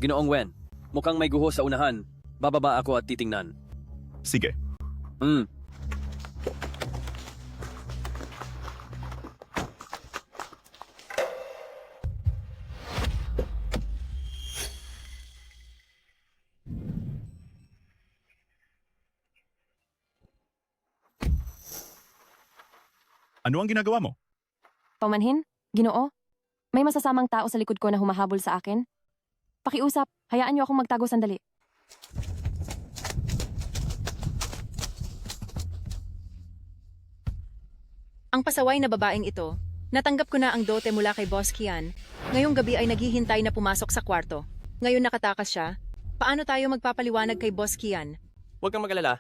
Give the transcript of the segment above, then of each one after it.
Ginoong Wen, mukhang may guho sa unahan. Bababa ako at titingnan. Sige. Hmm, Ano ang ginagawa mo? Paumanhin? Ginoo? May masasamang tao sa likod ko na humahabol sa akin? Pakiusap, hayaan niyo akong magtago sandali. Ang pasaway na babaeng ito, natanggap ko na ang dote mula kay Boss Kian. Ngayong gabi ay naghihintay na pumasok sa kwarto. Ngayon nakatakas siya. Paano tayo magpapaliwanag kay Boss Kian? Huwag kang mag-alala.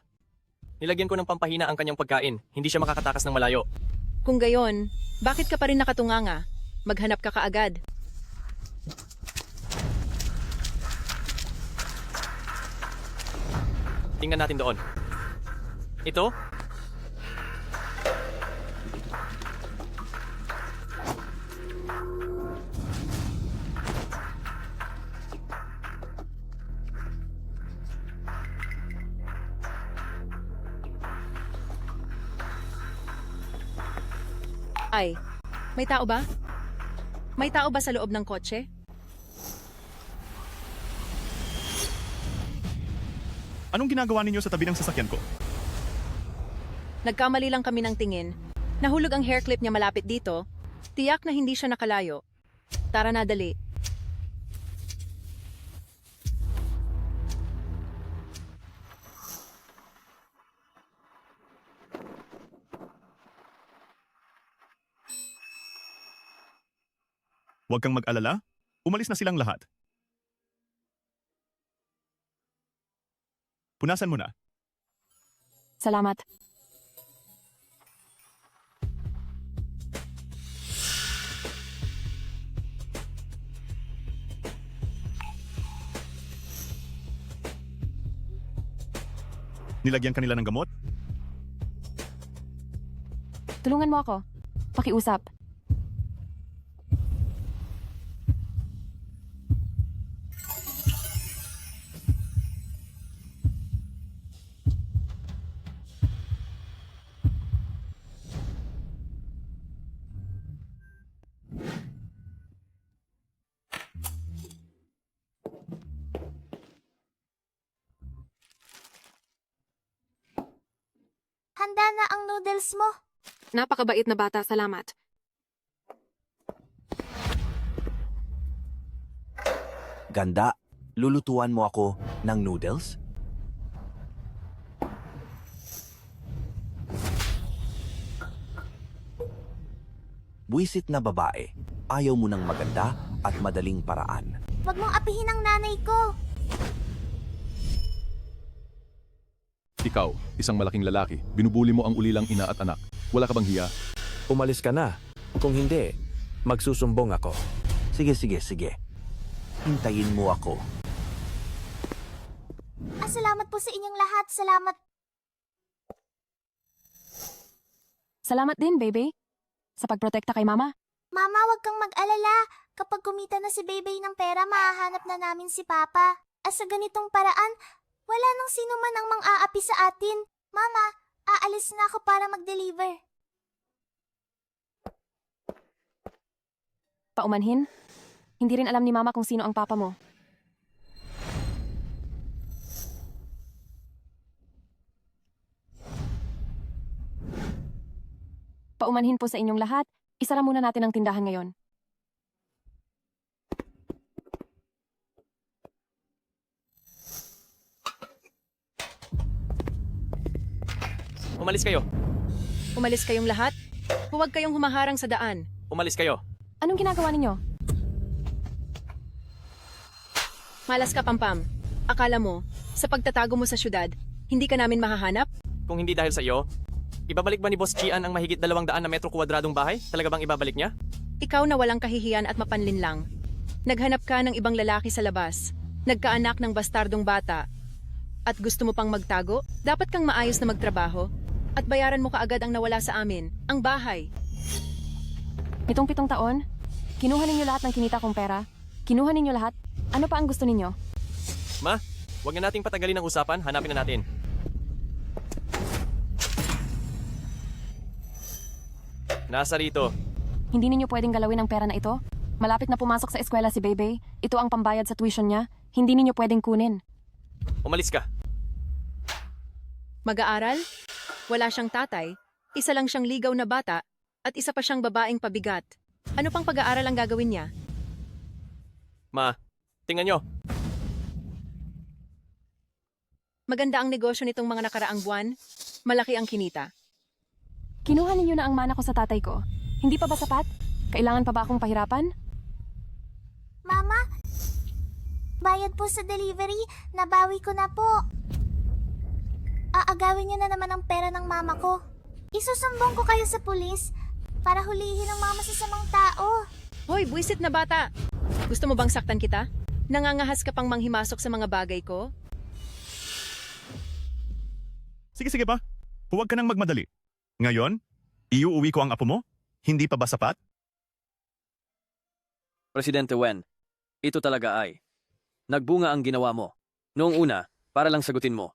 Nilagyan ko ng pampahina ang kanyang pagkain. Hindi siya makakatakas ng malayo. Kung gayon, bakit ka pa rin nakatunganga? Maghanap ka kaagad. Tingnan natin doon. Ito? Ay, may tao ba? May tao ba sa loob ng kotse? Anong ginagawa ninyo sa tabi ng sasakyan ko? Nagkamali lang kami ng tingin. Nahulog ang hair clip niya malapit dito. Tiyak na hindi siya nakalayo. Tara na, dali. Huwag kang mag-alala. Umalis na silang lahat. Punasan mo na. Salamat. Nilagyan kanila ng gamot? Tulungan mo ako. Pakiusap. Handa na ang noodles mo. Napakabait na bata, salamat. Ganda, lulutuan mo ako ng noodles? Buwisit na babae, ayaw mo ng maganda at madaling paraan. Huwag mong apihin ang nanay ko. Ikaw, isang malaking lalaki, binubuli mo ang ulilang ina at anak. Wala ka bang hiya? Umalis ka na. Kung hindi, magsusumbong ako. Sige, sige, sige. Hintayin mo ako. Salamat po sa inyong lahat. Salamat. Salamat din, baby. Sa pagprotekta kay mama. Mama, huwag kang mag-alala. Kapag kumita na si Baby ng pera, mahahanap na namin si Papa. Sa ganitong paraan, wala nang sino man ang mang-aapi sa atin. Mama, aalis na ako para mag-deliver. Paumanhin? Hindi rin alam ni mama kung sino ang papa mo. Paumanhin po sa inyong lahat. Isara muna natin ang tindahan ngayon. Umalis kayo. Umalis kayong lahat? Huwag kayong humaharang sa daan. Umalis kayo. Anong ginagawa ninyo? Malas ka, Pampam. Akala mo, sa pagtatago mo sa syudad, hindi ka namin mahahanap? Kung hindi dahil sa iyo, ibabalik ba ni Boss Chian ang mahigit 200 na metro kwadradong bahay? Talaga bang ibabalik niya? Ikaw na walang kahihiyan at mapanlinlang. Naghanap ka ng ibang lalaki sa labas. Nagkaanak ng bastardong bata. At gusto mo pang magtago? Dapat kang maayos na magtrabaho. At bayaran mo kaagad ang nawala sa amin, ang bahay. Itong 7 taon, kinuha ninyo lahat ng kinita kong pera. Kinuha ninyo lahat. Ano pa ang gusto ninyo? Ma, huwag na nating patagalin ang usapan, hanapin na natin. Nasa rito. Hindi ninyo pwedeng galawin ang pera na ito? Malapit na pumasok sa eskwela si Bebe. Ito ang pambayad sa tuition niya. Hindi ninyo pwedeng kunin. Umalis ka. Mag-aaral? Wala siyang tatay, isa lang siyang ligaw na bata, at isa pa siyang babaeng pabigat. Ano pang pag-aaral ang gagawin niya? Ma, tingnan nyo. Maganda ang negosyo nitong mga nakaraang buwan. Malaki ang kinita. Kinuha ninyo na ang mana ko sa tatay ko. Hindi pa ba sapat? Kailangan pa ba akong pahirapan? Mama, bayad po sa delivery. Nabawi ko na po. Aagawin niyo na naman ang pera ng mama ko. Isusumbong ko kayo sa pulis para hulihin ang mga masasamang tao. Hoy, buwisit na bata! Gusto mo bang saktan kita? Nangangahas ka pang manghimasok sa mga bagay ko? Sige pa. Huwag ka nang magmadali. Ngayon, iuuwi ko ang apo mo? Hindi pa ba sapat? Presidente Wen, ito talaga ay. Nagbunga ang ginawa mo. Noong una, para lang sagutin mo.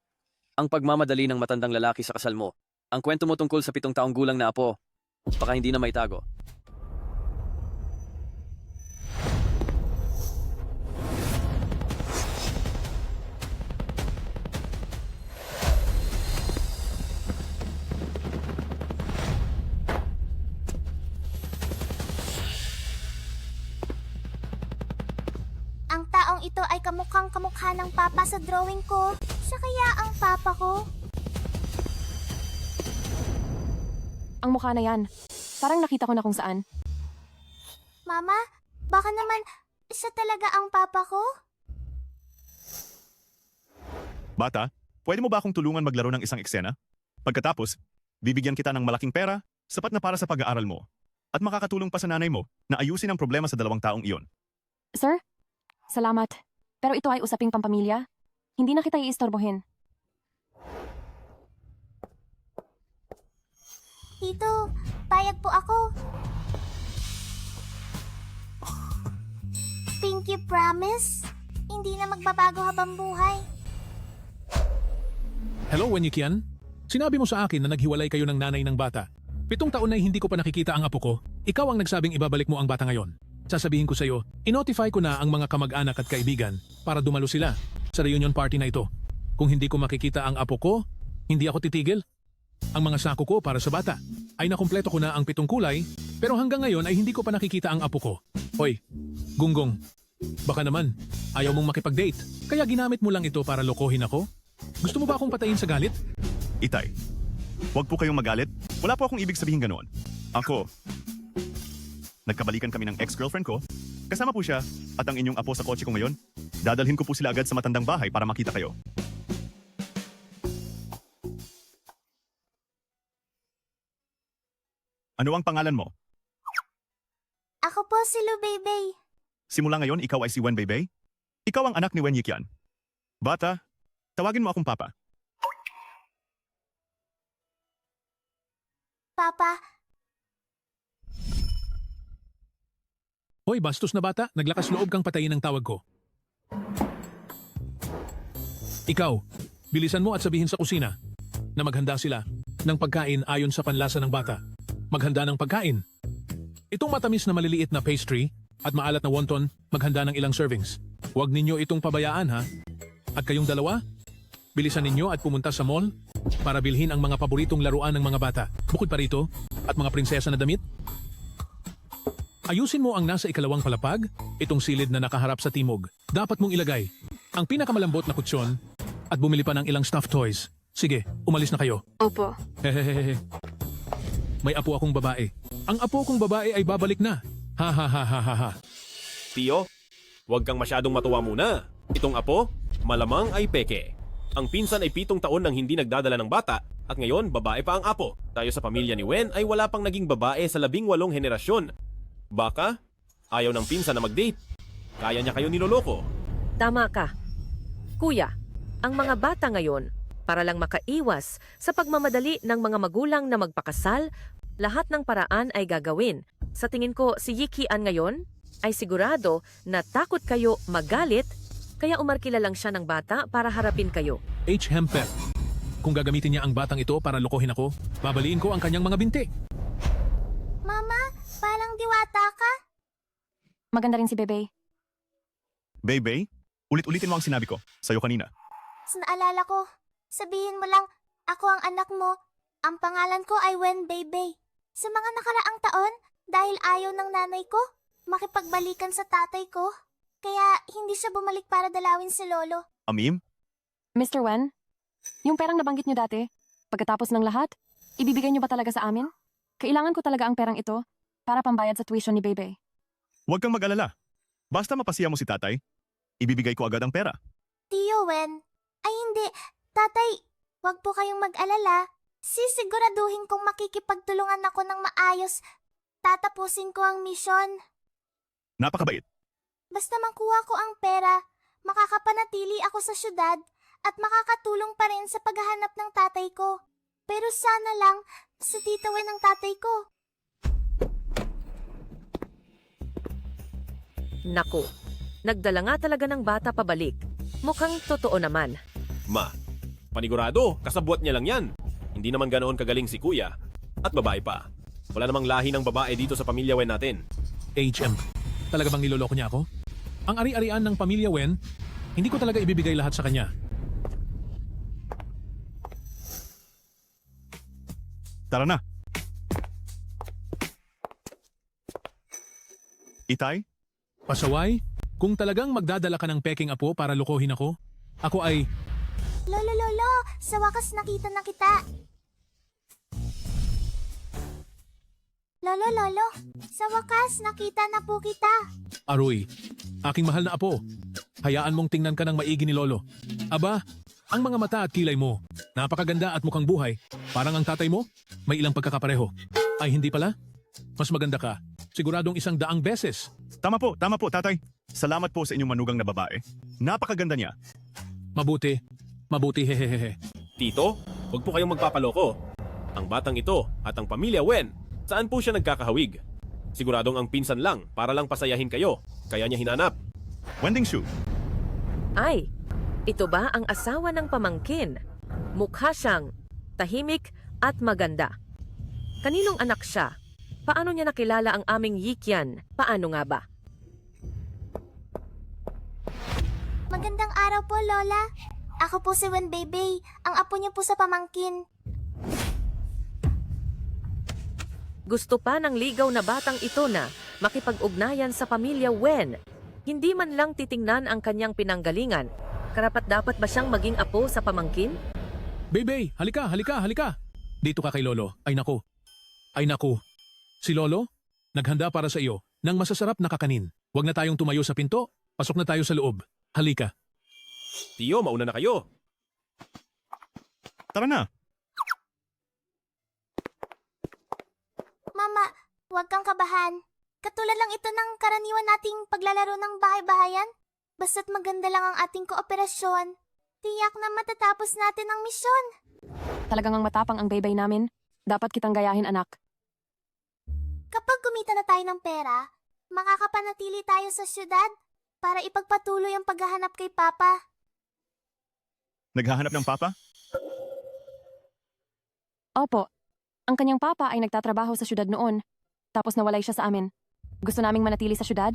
Ang pagmamadali ng matandang lalaki sa kasal mo. Ang kwento mo tungkol sa 7 taong gulang na apo. Baka hindi na maitago. Ang taong ito ay kamukhang kamukha ng papa sa drawing ko. Siya kaya ang papa ko? Ang mukha na yan. Parang nakita ko na kung saan. Mama, baka naman siya talaga ang papa ko? Bata, pwede mo ba akong tulungan maglaro ng isang eksena? Pagkatapos, bibigyan kita ng malaking pera, sapat na para sa pag-aaral mo. At makakatulong pa sa nanay mo na ayusin ang problema sa 2 taong iyon. Sir? Salamat. Pero ito ay usaping pampamilya. Hindi na kita iistorbohin. Tito, payag po ako. Pinky promise? Hindi na magbabago habang buhay. Hello, Wenyikian? Sinabi mo sa akin na naghiwalay kayo ng nanay ng bata. 7 taon na hindi ko pa nakikita ang apo ko. Ikaw ang nagsabing ibabalik mo ang bata ngayon. Sasabihin ko sa iyo, inotify ko na ang mga kamag-anak at kaibigan para dumalo sila sa reunion party na ito. Kung hindi ko makikita ang apo ko, hindi ako titigil. Ang mga sako ko para sa bata ay nakumpleto ko na ang 7 kulay, pero hanggang ngayon ay hindi ko pa nakikita ang apo ko. Hoy, Gunggong, baka naman ayaw mong makipag-date, kaya ginamit mo lang ito para lokohin ako? Gusto mo ba akong patayin sa galit? Itay, huwag po kayong magalit. Wala po akong ibig sabihin ganoon. Ako, nagkabalikan kami ng ex-girlfriend ko. Kasama po siya at ang inyong apo sa kotse ko ngayon. Dadalhin ko po sila agad sa matandang bahay para makita kayo. Ano ang pangalan mo? Ako po si Lu Beibei. Simula ngayon, ikaw ay si Wen Beibei? Ikaw ang anak ni Wen Yikian. Bata, tawagin mo akong Papa. Papa, Hoy, bastos na bata, naglakas loob kang patayin ang tawag ko. Ikaw, bilisan mo at sabihin sa kusina na maghanda sila ng pagkain ayon sa panlasa ng bata. Maghanda ng pagkain. Itong matamis na maliliit na pastry at maalat na wonton, maghanda ng ilang servings. Huwag ninyo itong pabayaan ha. At kayong dalawa, bilisan ninyo at pumunta sa mall para bilhin ang mga paboritong laruan ng mga bata. Bukod pa rito, at mga prinsesa na damit. Ayusin mo ang nasa 2 palapag, itong silid na nakaharap sa timog. Dapat mong ilagay ang pinakamalambot na kutsyon at bumili pa ng ilang stuffed toys. Sige, umalis na kayo. Opo. Hehehehe. May apo akong babae. Ang apo kong babae ay babalik na. Ha ha ha ha ha ha. Tio, huwag kang masyadong matuwa muna. Itong apo, malamang ay peke. Ang pinsan ay 7 taon nang hindi nagdadala ng bata at ngayon babae pa ang apo. Tayo sa pamilya ni Wen ay wala pang naging babae sa 18 henerasyon. Baka, ayaw ng pinsan na mag-date. Kaya niya kayo niloloko. Tama ka. Kuya, ang mga bata ngayon, para lang makaiwas sa pagmamadali ng mga magulang na magpakasal, lahat ng paraan ay gagawin. Sa tingin ko, si Yikian ngayon ay sigurado na takot kayo magalit, kaya umarkila lang siya ng bata para harapin kayo. H. Hempel. Kung gagamitin niya ang batang ito para lokohin ako, babaliin ko ang kanyang mga binti. Mama, parang diwata ka. Maganda rin si Bebe. Bebe, ulit-ulitin mo ang sinabi ko sa'yo kanina. Naalala ko. Sabihin mo lang, ako ang anak mo. Ang pangalan ko ay Wen Bebe. Sa mga nakaraang taon, dahil ayaw ng nanay ko, makipagbalikan sa tatay ko. Kaya hindi siya bumalik para dalawin si Lolo. Amim, Mr. Wen, yung perang nabanggit niyo dati, pagkatapos ng lahat, ibibigay niyo ba talaga sa amin? Kailangan ko talaga ang perang ito para pambayad sa tuition ni Bebe. huwag kang mag-alala. Basta mapasiya mo si tatay, ibibigay ko agad ang pera. Tio Wen, ay hindi. Tatay, wag po kayong mag-alala. Sisiguraduhin kong makikipagtulungan ako ng maayos. Tatapusin ko ang misyon. Napakabait. Basta makuha ko ang pera, makakapanatili ako sa syudad at makakatulong pa rin sa paghahanap ng tatay ko. Pero sana lang, sa tita Wen ang tatay ko. Naku, nagdala nga talaga ng bata pabalik. Mukhang totoo naman. Ma, panigurado, kasabwat niya lang yan. Hindi naman ganoon kagaling si kuya. At babae pa. Wala namang lahi ng babae dito sa pamilya Wen natin. HM. Talaga bang niloloko niya ako? Ang ari-arian ng pamilya Wen, hindi ko talaga ibibigay lahat sa kanya. Tara na. Itay, Pasaway, kung talagang magdadala ka ng peking apo para lokohin ako ay... Lolo, sa wakas nakita na kita. Lolo, sa wakas nakita na po kita. Aroy, aking mahal na apo. Hayaan mong tingnan ka ng maigi ni Lolo. Aba, ang mga mata at kilay mo, napakaganda at mukhang buhay. Parang ang tatay mo, may ilang pagkakapareho. Ay hindi pala? Mas maganda ka. Siguradong 100 beses. tama po, tatay. Salamat po sa inyong manugang na babae. Napakaganda niya. Mabuti hehehehe. Tito, huwag po kayong magpapaloko. Ang batang ito at ang pamilya Wen, saan po siya nagkakahawig? Siguradong ang pinsan lang para lang pasayahin kayo, kaya niya hinanap. Wending Shu, Ay, ito ba ang asawa ng pamangkin? Mukha siyang tahimik at maganda. Kaninong anak siya? Paano niya nakilala ang aming Yikyan? Paano nga ba? Magandang araw po, Lola. Ako po si Wen Bebe, ang apo niyo po sa pamangkin. Gusto pa ng ligaw na batang ito na makipag-ugnayan sa pamilya Wen. Hindi man lang titingnan ang kanyang pinanggalingan. Karapat-dapat ba siyang maging apo sa pamangkin? Bebe, halika. Dito ka kay Lolo. Ay naku. Si Lolo, naghanda para sa iyo ng masasarap na kakanin. Huwag na tayong tumayo sa pinto. Pasok na tayo sa loob. Halika. Tiyo, mauna na kayo. tara na. Mama, huwag kang kabahan. Katulad lang ito ng karaniwan nating paglalaro ng bahay-bahayan. Basta't maganda lang ang ating kooperasyon. Tiyak na matatapos natin ang misyon. Talagang ang matapang ang Bebe namin. Dapat kitang gayahin, anak. Kapag kumita na tayo ng pera, makakapanatili tayo sa syudad para ipagpatuloy ang paghahanap kay Papa. Naghahanap ng papa? Opo, ang kanyang papa ay nagtatrabaho sa syudad noon. Tapos nawalay siya sa amin. Gusto naming manatili sa syudad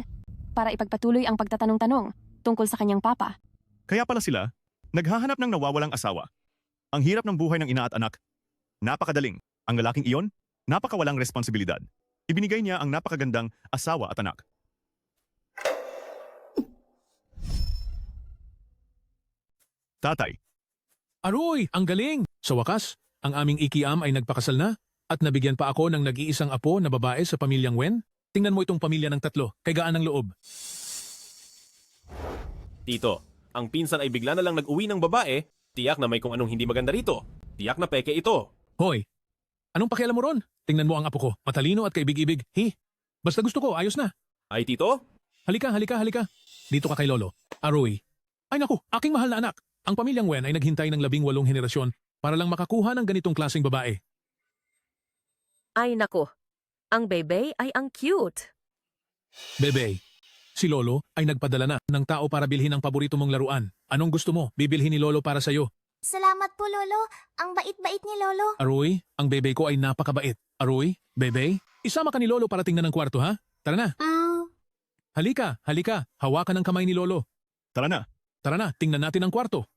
para ipagpatuloy ang pagtatanong-tanong tungkol sa kanyang papa. Kaya pala sila, naghahanap ng nawawalang asawa. Ang hirap ng buhay ng ina at anak. Napakadaling. Ang lalaking iyon, napakawalang responsibilidad. Ibinigay niya ang napakagandang asawa at anak. Tatay, Aroy, ang galing! Sa wakas, ang aming ikiam ay nagpakasal na at nabigyan pa ako ng nag-iisang apo na babae sa pamilyang Wen. Tingnan mo itong pamilya ng 3, kay gaan ng loob. Tito, ang pinsan ay bigla na lang nag-uwi ng babae, tiyak na may kung anong hindi maganda rito. Tiyak na peke ito. Hoy, anong pakialam mo ron? Tingnan mo ang apo ko, matalino at kaibig-ibig. Basta gusto ko, ayos na. Ay, Tito? Halika. Dito ka kay Lolo. Aroy. Ay naku, aking mahal na anak. Ang pamilyang Wen ay naghintay ng 18 henerasyon para lang makakuha ng ganitong klaseng babae. Ay nako, ang Bebe ay ang cute. Bebe, Si Lolo ay nagpadala na ng tao para bilhin ang paborito mong laruan. Anong gusto mo? Bibilhin ni Lolo para sa'yo. Salamat po, Lolo. Ang bait-bait ni Lolo. Aroy, ang bebe ko ay napakabait. Aroy, bebe, isama ka ni Lolo para tingnan ng kwarto ha? Tara na. Halika, halika. Hawakan ang kamay ni Lolo. Tara na. Tara na, tingnan natin ang kwarto.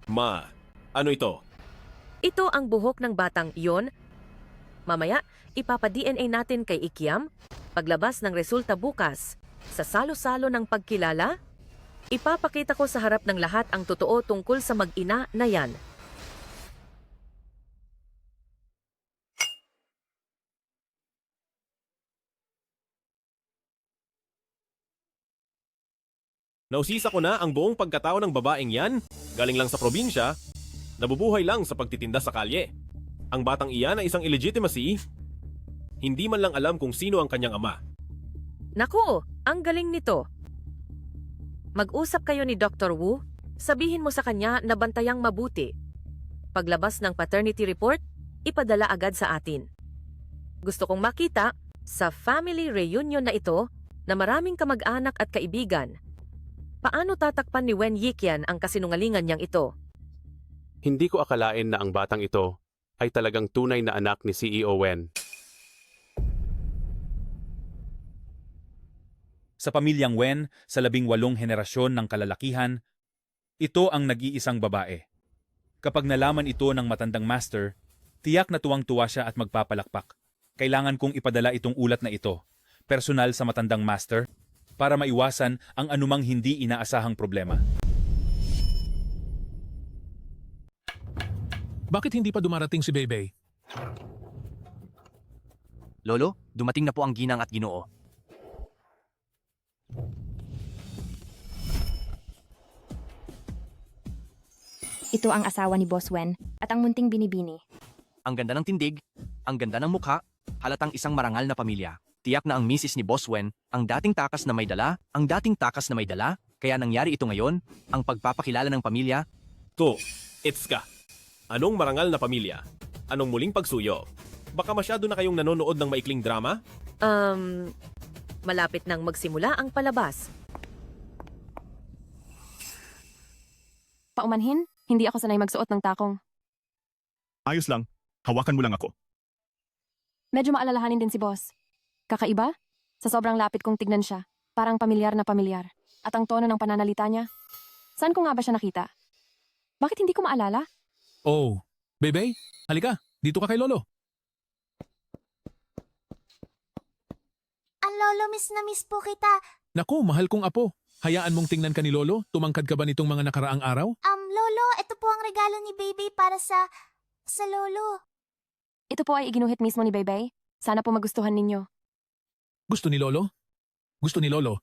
Ma, ano ito? Ito ang buhok ng batang iyon. Mamaya, ipapa-DNA natin kay Ikiam. Paglabas ng resulta bukas, sa salo-salo ng pagkilala, ipapakita ko sa harap ng lahat ang totoo tungkol sa mag-ina na yan. Nausisa ko na ang buong pagkatao ng babaeng yan. Galing lang sa probinsya, nabubuhay lang sa pagtitinda sa kalye. Ang batang iyan ay isang illegitimacy. Hindi man lang alam kung sino ang kanyang ama. Naku, ang galing nito. Mag-usap kayo ni Dr. Wu, sabihin mo sa kanya na bantayang mabuti. Paglabas ng paternity report, ipadala agad sa atin. Gusto kong makita sa family reunion na ito na maraming kamag-anak at kaibigan. Paano tatakpan ni Wen Yikian ang kasinungalingan niyang ito? Hindi ko akalain na ang batang ito ay talagang tunay na anak ni CEO Wen. Sa pamilyang Wen, sa 18 henerasyon ng kalalakihan, ito ang nag-iisang babae. Kapag nalaman ito ng matandang master, tiyak na tuwang-tuwa siya at magpapalakpak. Kailangan kong ipadala itong ulat na ito, personal sa matandang master, para maiwasan ang anumang hindi inaasahang problema. Bakit hindi pa dumarating si Bebe? Lolo, dumating na po ang ginang at ginoo. Ito ang asawa ni Boss Wen at ang munting binibini. Ang ganda ng tindig, ang ganda ng mukha, halatang isang marangal na pamilya. Tiyak na ang misis ni Boss Wen, ang dating takas na may dala, kaya nangyari ito ngayon, ang pagpapakilala ng pamilya. It's ka. Anong marangal na pamilya? Anong muling pagsuyo? Baka masyado na kayong nanonood ng maikling drama? Malapit nang magsimula ang palabas. Paumanhin, hindi ako sanay magsuot ng takong. Ayos lang. Hawakan mo lang ako. Medyo maalalahanin din si Boss. Kakaiba? Sa sobrang lapit kong tignan siya, parang pamilyar na pamilyar. At ang tono ng pananalita niya. Saan ko nga ba siya nakita? Bakit hindi ko maalala? Oh, Bebe, halika, dito ka kay Lolo. Ang Lolo, miss na miss po kita. Naku, mahal kong apo. Hayaan mong tingnan ka ni Lolo, tumangkad ka ba nitong mga nakaraang araw? Lolo, ito po ang regalo ni Bebe para sa Lolo. Ito po ay iginuhit mismo ni Bebe. Sana po magustuhan ninyo. Gusto ni Lolo? Gusto ni Lolo?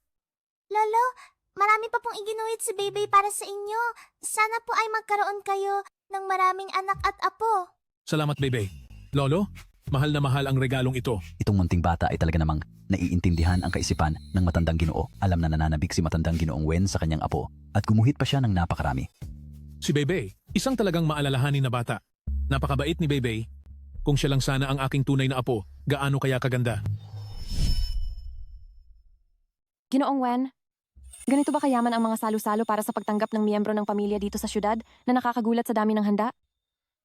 Lolo, marami pa pong iginuhit si Bebe para sa inyo. Sana po ay magkaroon kayo ng maraming anak at apo. Salamat, Bebe. Lolo, mahal na mahal ang regalong ito. Itong munting bata ay talaga namang naiintindihan ang kaisipan ng matandang ginoo. Alam na nananabik si matandang ginoong Wen sa kanyang apo at gumuhit pa siya ng napakarami. Si Bebe, isang talagang maalalahanin na bata. Napakabait ni Bebe. Kung siya lang sana ang aking tunay na apo, gaano kaya kaganda? Ginoong Wen, ganito ba kayaman ang mga salo-salo para sa pagtanggap ng miyembro ng pamilya dito sa syudad na nakakagulat sa dami ng handa?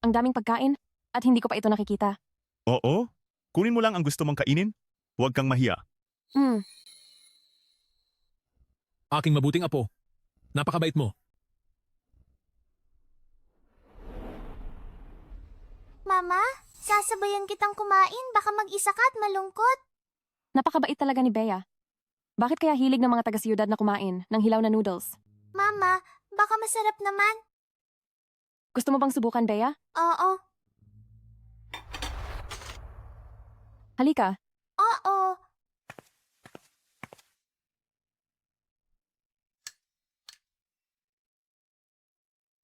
Ang daming pagkain at hindi ko pa ito nakikita. Oo? Kunin mo lang ang gusto mong kainin. Huwag kang mahiya. Aking mabuting apo. Napakabait mo. Mama, sasabayan kitang kumain. Baka mag-isa ka at malungkot. Napakabait talaga ni Bea. Bakit kaya hilig ng mga taga-siyudad na kumain ng hilaw na noodles? Mama, baka masarap naman. Gusto mo bang subukan, Bea? Oo. Halika. Oo.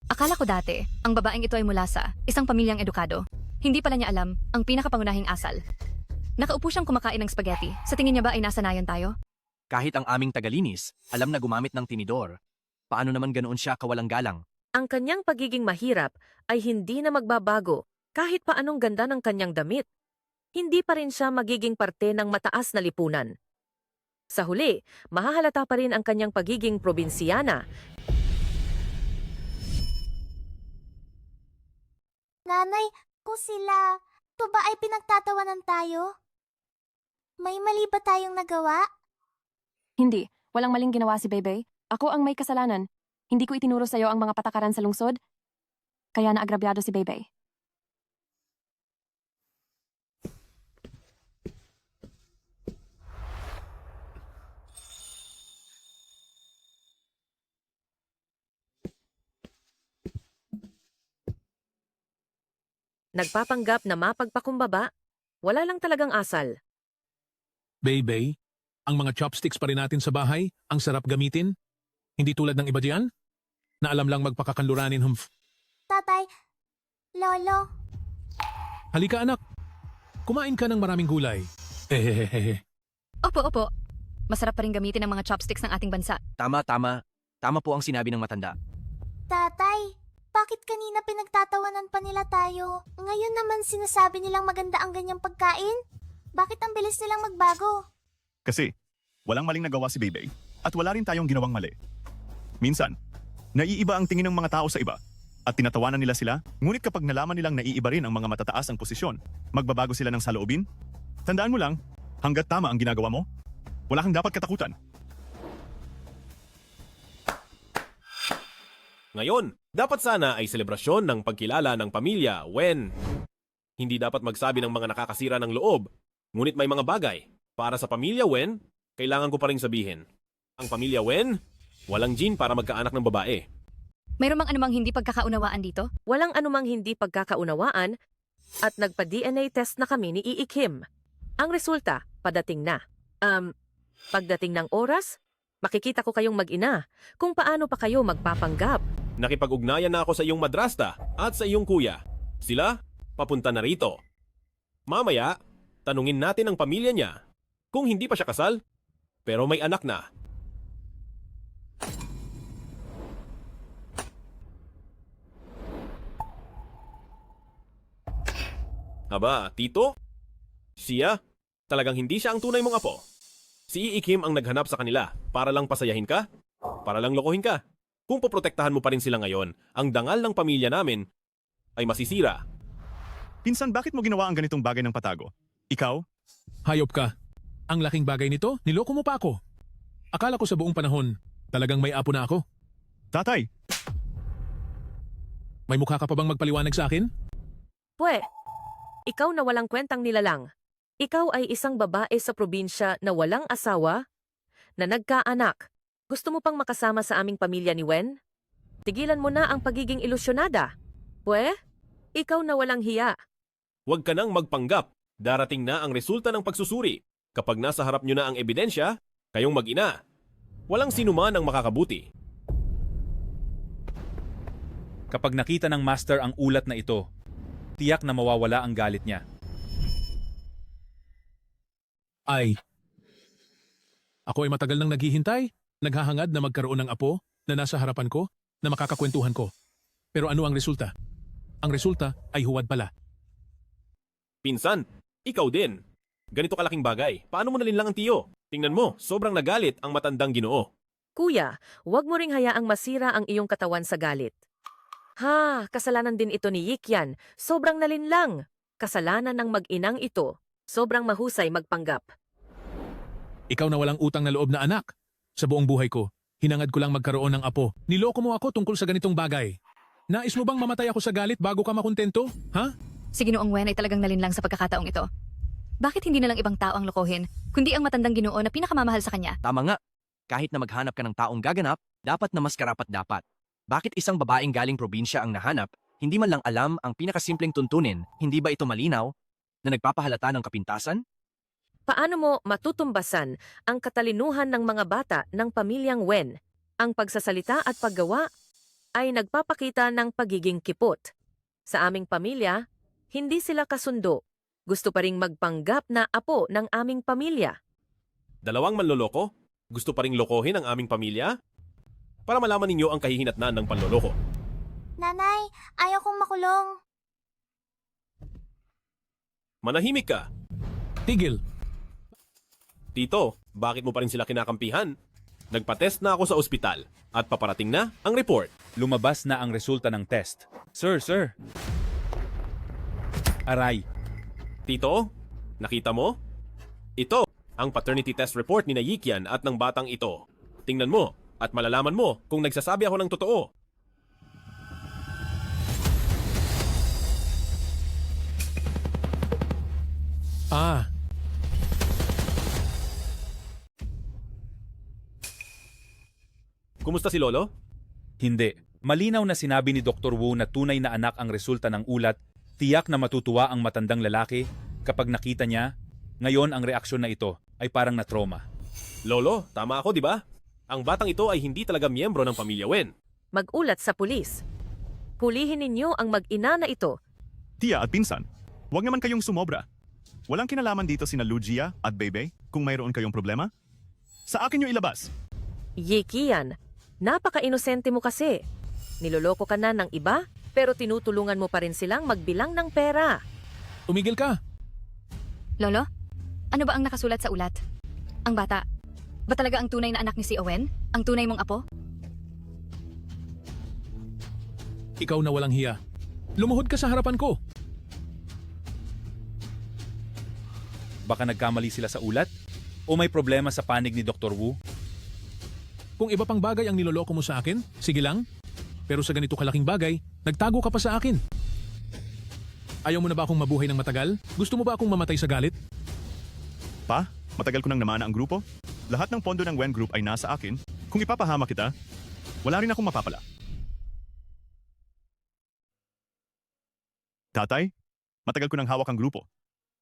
Akala ko dati, ang babaeng ito ay mula sa isang pamilyang edukado. Hindi pala niya alam ang pinakapangunahing asal. Nakaupo siyang kumakain ng spaghetti. Sa tingin niya ba ay nasanayan tayo? Kahit ang aming tagalinis, alam na gumamit ng tinidor. Paano naman ganoon siya kawalang galang? Ang kanyang pagiging mahirap ay hindi na magbabago Kahit pa anong ganda ng kanyang damit, hindi pa rin siya magiging parte ng mataas na lipunan. Sa huli, mahahalata pa rin ang kanyang pagiging probinsyana. Nanay, kung sila, ito ba ay pinagtatawanan tayo? May mali ba tayong nagawa? Hindi, walang maling ginawa si Bebe. Ako ang may kasalanan. Hindi ko itinuro sa'yo ang mga patakaran sa lungsod. Kaya naagrabyado si Bebe. Nagpapanggap na mapagpakumbaba, wala lang talagang asal. Bebe, ang mga chopsticks pa rin natin sa bahay, ang sarap gamitin. Hindi tulad ng iba diyan, na alam lang magpakakanluranin humph. Tatay, Lolo, Halika anak, kumain ka ng maraming gulay. Hehehehe. Opo. Masarap pa rin gamitin ang mga chopsticks ng ating bansa. Tama. Tama po ang sinabi ng matanda. Tatay, bakit kanina pinagtatawanan pa nila tayo? Ngayon naman sinasabi nilang maganda ang ganyang pagkain? Bakit ang bilis nilang magbago? Kasi, walang maling nagawa si Bebe at wala rin tayong ginawang mali. Minsan, naiiba ang tingin ng mga tao sa iba at tinatawanan nila sila, ngunit kapag nalaman nilang naiiba rin ang mga matataas ang posisyon, magbabago sila ng saloobin. Tandaan mo lang, hanggat tama ang ginagawa mo, wala kang dapat katakutan. Ngayon, dapat sana ay selebrasyon ng pagkilala ng pamilya Wen. Hindi dapat magsabi ng mga nakakasira ng loob, ngunit may mga bagay. Para sa pamilya Wen, kailangan ko pa ring sabihin. Ang pamilya Wen, walang gene para magkaanak ng babae. Mayroon mang anumang hindi pagkakaunawaan dito? Walang anumang hindi pagkakaunawaan at nagpa-DNA test na kami ni Iikim. Ang resulta, padating na. Pagdating ng oras, makikita ko kayong mag-ina kung paano pa kayo magpapanggap. Nakipag-ugnayan na ako sa iyong madrasta at sa iyong kuya. Sila, papunta na rito. Mamaya, tanungin natin ang pamilya niya kung hindi pa siya kasal, pero may anak na. Aba, tito? Siya? Talagang hindi siya ang tunay mong apo. Si Iikim ang naghanap sa kanila para lang pasayahin ka? Para lang lokohin ka? Kung poprotektahan mo pa rin sila ngayon, ang dangal ng pamilya namin ay masisira. Pinsan, bakit mo ginawa ang ganitong bagay ng patago? Ikaw? Hayop ka. Ang laking bagay nito, niloko mo pa ako. Akala ko sa buong panahon, talagang may apo na ako. Tatay! May mukha ka pa bang magpaliwanag sa akin? Pwe, ikaw na walang kwentang nilalang. Ikaw ay isang babae sa probinsya na walang asawa, na nagkaanak. Gusto mo pang makasama sa aming pamilya ni Wen? Tigilan mo na ang pagiging ilusyonada. Pwe, ikaw na walang hiya. Huwag ka nang magpanggap. Darating na ang resulta ng pagsusuri. Kapag nasa harap nyo na ang ebidensya, kayong mag-ina. Walang sinuman ang makakabuti. Kapag nakita ng master ang ulat na ito, tiyak na mawawala ang galit niya. Ako ay matagal nang naghihintay, naghahangad na magkaroon ng apo na nasa harapan ko, na makakakwentuhan ko. Pero ano ang resulta? Ang resulta ay huwad pala. Pinsan, ikaw din. Ganito kalaking bagay. Paano mo nalinlang ang tiyo? Tingnan mo, sobrang nagalit ang matandang Ginoo. Kuya, huwag mo ring hayaang masira ang iyong katawan sa galit. Kasalanan din ito ni Yikyan. Sobrang nalinlang. Kasalanan ng mag-inang ito. Sobrang mahusay magpanggap. Ikaw na walang utang na loob na anak. Sa buong buhay ko, hinangad ko lang magkaroon ng apo. Niloko mo ako tungkol sa ganitong bagay. Nais mo bang mamatay ako sa galit bago ka makontento? Ha? Si Ginoong Wen ay talagang nalinlang sa pagkakataong ito. Bakit hindi na lang ibang tao ang lokohin, kundi ang matandang Ginoo na pinakamamahal sa kanya? Tama nga. Kahit na maghanap ka ng taong gaganap, dapat na mas karapat-dapat. Bakit isang babaeng galing probinsya ang nahanap, hindi man lang alam ang pinakasimpleng tuntunin, hindi ba ito malinaw, na nagpapahalata ng kapintasan? Paano mo matutumbasan ang katalinuhan ng mga bata ng pamilyang Wen? Ang pagsasalita at paggawa ay nagpapakita ng pagiging kipot. Sa aming pamilya, hindi sila kasundo. Gusto pa ring magpanggap na apo ng aming pamilya. Dalawang manloloko? Gusto pa ring lokohin ang aming pamilya? Para malaman ninyo ang kahihinatnan ng panloloko. Nanay, ayaw kong makulong. Manahimik ka. Tigil. Tito, bakit mo pa rin sila kinakampihan? Nagpa-test na ako sa ospital at paparating na ang report. Lumabas na ang resulta ng test. Sir. Aray. Tito, nakita mo? Ito ang paternity test report ni Yikian at ng batang ito. Tingnan mo at malalaman mo kung nagsasabi ako ng totoo. Ah, Kumusta si Lolo? Hindi. Malinaw na sinabi ni Dr. Wu na tunay na anak ang resulta ng ulat. Tiyak na matutuwa ang matandang lalaki kapag nakita niya. Ngayon ang reaksyon na ito ay parang na-trauma. Lolo, tama ako, di ba? Ang batang ito ay hindi talaga miyembro ng pamilya Wen. Mag-ulat sa pulis. Hulihin ninyo ang mag-ina na ito. Tia at pinsan, huwag naman kayong sumobra. Walang kinalaman dito sina Lugia at Bebe kung mayroon kayong problema. Sa akin nyo ilabas. Yikian, napaka-inosente mo kasi. Niloloko ka na ng iba, pero tinutulungan mo pa rin silang magbilang ng pera. tumigil ka. Lolo, ano ba ang nakasulat sa ulat? Ang bata, ba talaga ang tunay na anak ni si Owen? Ang tunay mong apo? Ikaw na walang hiya. Lumuhod ka sa harapan ko. Baka nagkamali sila sa ulat? O may problema sa panig ni Dr. Wu? Kung iba pang bagay ang niloloko mo sa akin, sige lang. Pero sa ganito kalaking bagay, nagtago ka pa sa akin. Ayaw mo na ba akong mabuhay ng matagal? Gusto mo ba akong mamatay sa galit? Pa, matagal ko nang namana ang grupo. Lahat ng pondo ng Wen Group ay nasa akin. Kung ipapahama kita, wala rin akong mapapala. Tatay, matagal ko nang hawak ang grupo.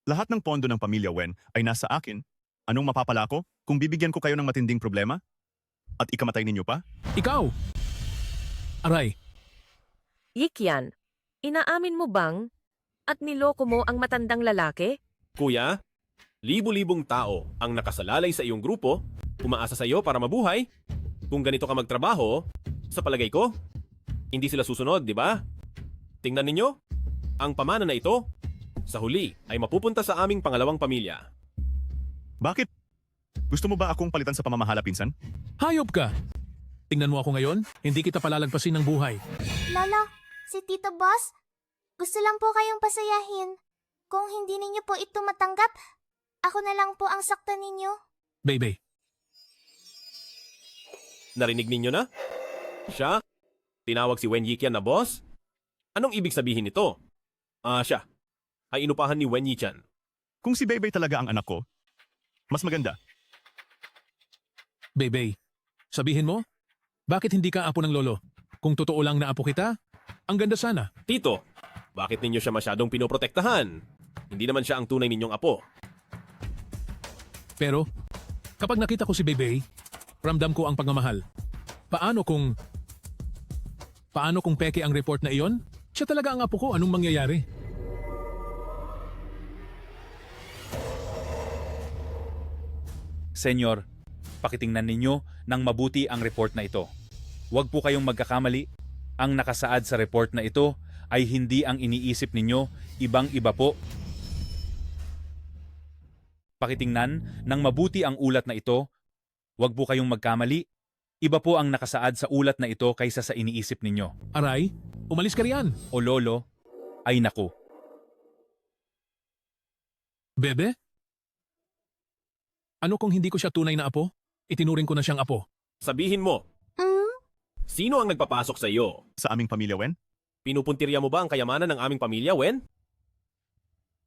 Lahat ng pondo ng pamilya Wen ay nasa akin. Anong mapapala ko kung bibigyan ko kayo ng matinding problema? At ikamatay ninyo pa? Ikaw! Aray, Yikian, inaamin mo bang at niloko mo ang matandang lalaki? Kuya, libu-libong tao ang nakasalalay sa iyong grupo, umaasa sa iyo para mabuhay. Kung ganito ka magtrabaho, sa palagay ko, hindi sila susunod, di ba? Tingnan ninyo, ang pamana na ito, sa huli ay mapupunta sa aming pangalawang pamilya. Bakit? Gusto mo ba akong palitan sa pamamahala, pinsan? hayop ka! Tingnan mo ako ngayon, hindi kita palalagpasin ng buhay. Lolo, si Tito Boss, gusto lang po kayong pasayahin. Kung hindi ninyo po ito matanggap, ako na lang po ang saktan ninyo. Bebe, Narinig ninyo na? Siya? Tinawag si Wen Yikian na boss? Anong ibig sabihin nito? Siya. Ay inupahan ni Wen Yichan. Kung si Bebe talaga ang anak ko, mas maganda. Bebe, sabihin mo, bakit hindi ka apo ng lolo? Kung totoo lang na apo kita, ang ganda sana. Tito, bakit ninyo siya masyadong pinoprotektahan? Hindi naman siya ang tunay ninyong apo. Pero, kapag nakita ko si Bebe, ramdam ko ang pagmamahal. Paano kung peke ang report na iyon? Siya talaga ang apo ko, anong mangyayari? Senyor, pakitingnan ninyo ng mabuti ang report na ito. Huwag po kayong magkakamali. Ang nakasaad sa report na ito ay hindi ang iniisip ninyo, ibang-iba po. Pakitingnan ng mabuti ang ulat na ito. Huwag po kayong magkamali. Iba po ang nakasaad sa ulat na ito kaysa sa iniisip ninyo. Aray, umalis ka riyan. O lolo, ay naku. Bebe? Ano kung hindi ko siya tunay na apo? Itinuring ko na siyang apo. Sabihin mo, sino ang nagpapasok sa iyo? Sa aming pamilya, Wen? Pinupuntirya mo ba ang kayamanan ng aming pamilya, Wen?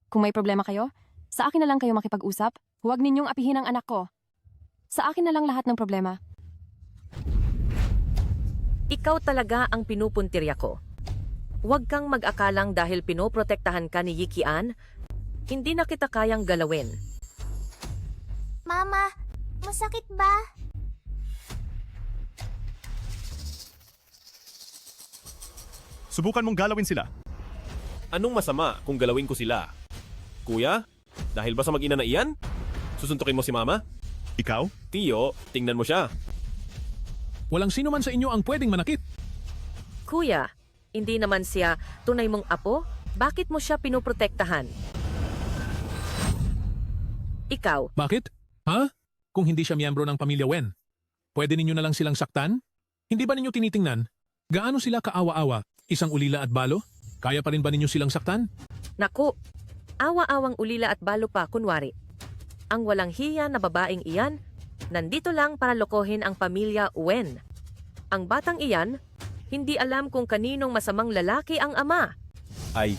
Kung may problema kayo, sa akin na lang kayo makipag-usap. Huwag ninyong apihin ang anak ko. Sa akin na lang lahat ng problema. Ikaw talaga ang pinupuntirya ko. Huwag kang mag-akalang dahil pinoprotektahan ka ni Yikian, hindi na kita kayang galawin. Mama, masakit ba? Subukan mong galawin sila. Anong masama kung galawin ko sila? Kuya, dahil ba sa mag-ina na iyan? Susuntukin mo si Mama? Ikaw? Tiyo, tingnan mo siya. Walang sino man sa inyo ang pwedeng manakit. Kuya, hindi naman siya tunay mong apo? Bakit mo siya pinoprotektahan? Ikaw, Bakit? Ha? Kung hindi siya miyembro ng pamilya Wen, pwede ninyo na lang silang saktan? Hindi ba ninyo tinitingnan? Gaano sila kaawa-awa? Isang ulila at balo? Kaya pa rin ba ninyo silang saktan? naku, awa-awang ulila at balo pa kunwari. Ang walang hiya na babaeng iyan, nandito lang para lokohin ang pamilya Wen. Ang batang iyan, hindi alam kung kaninong masamang lalaki ang ama. Ay.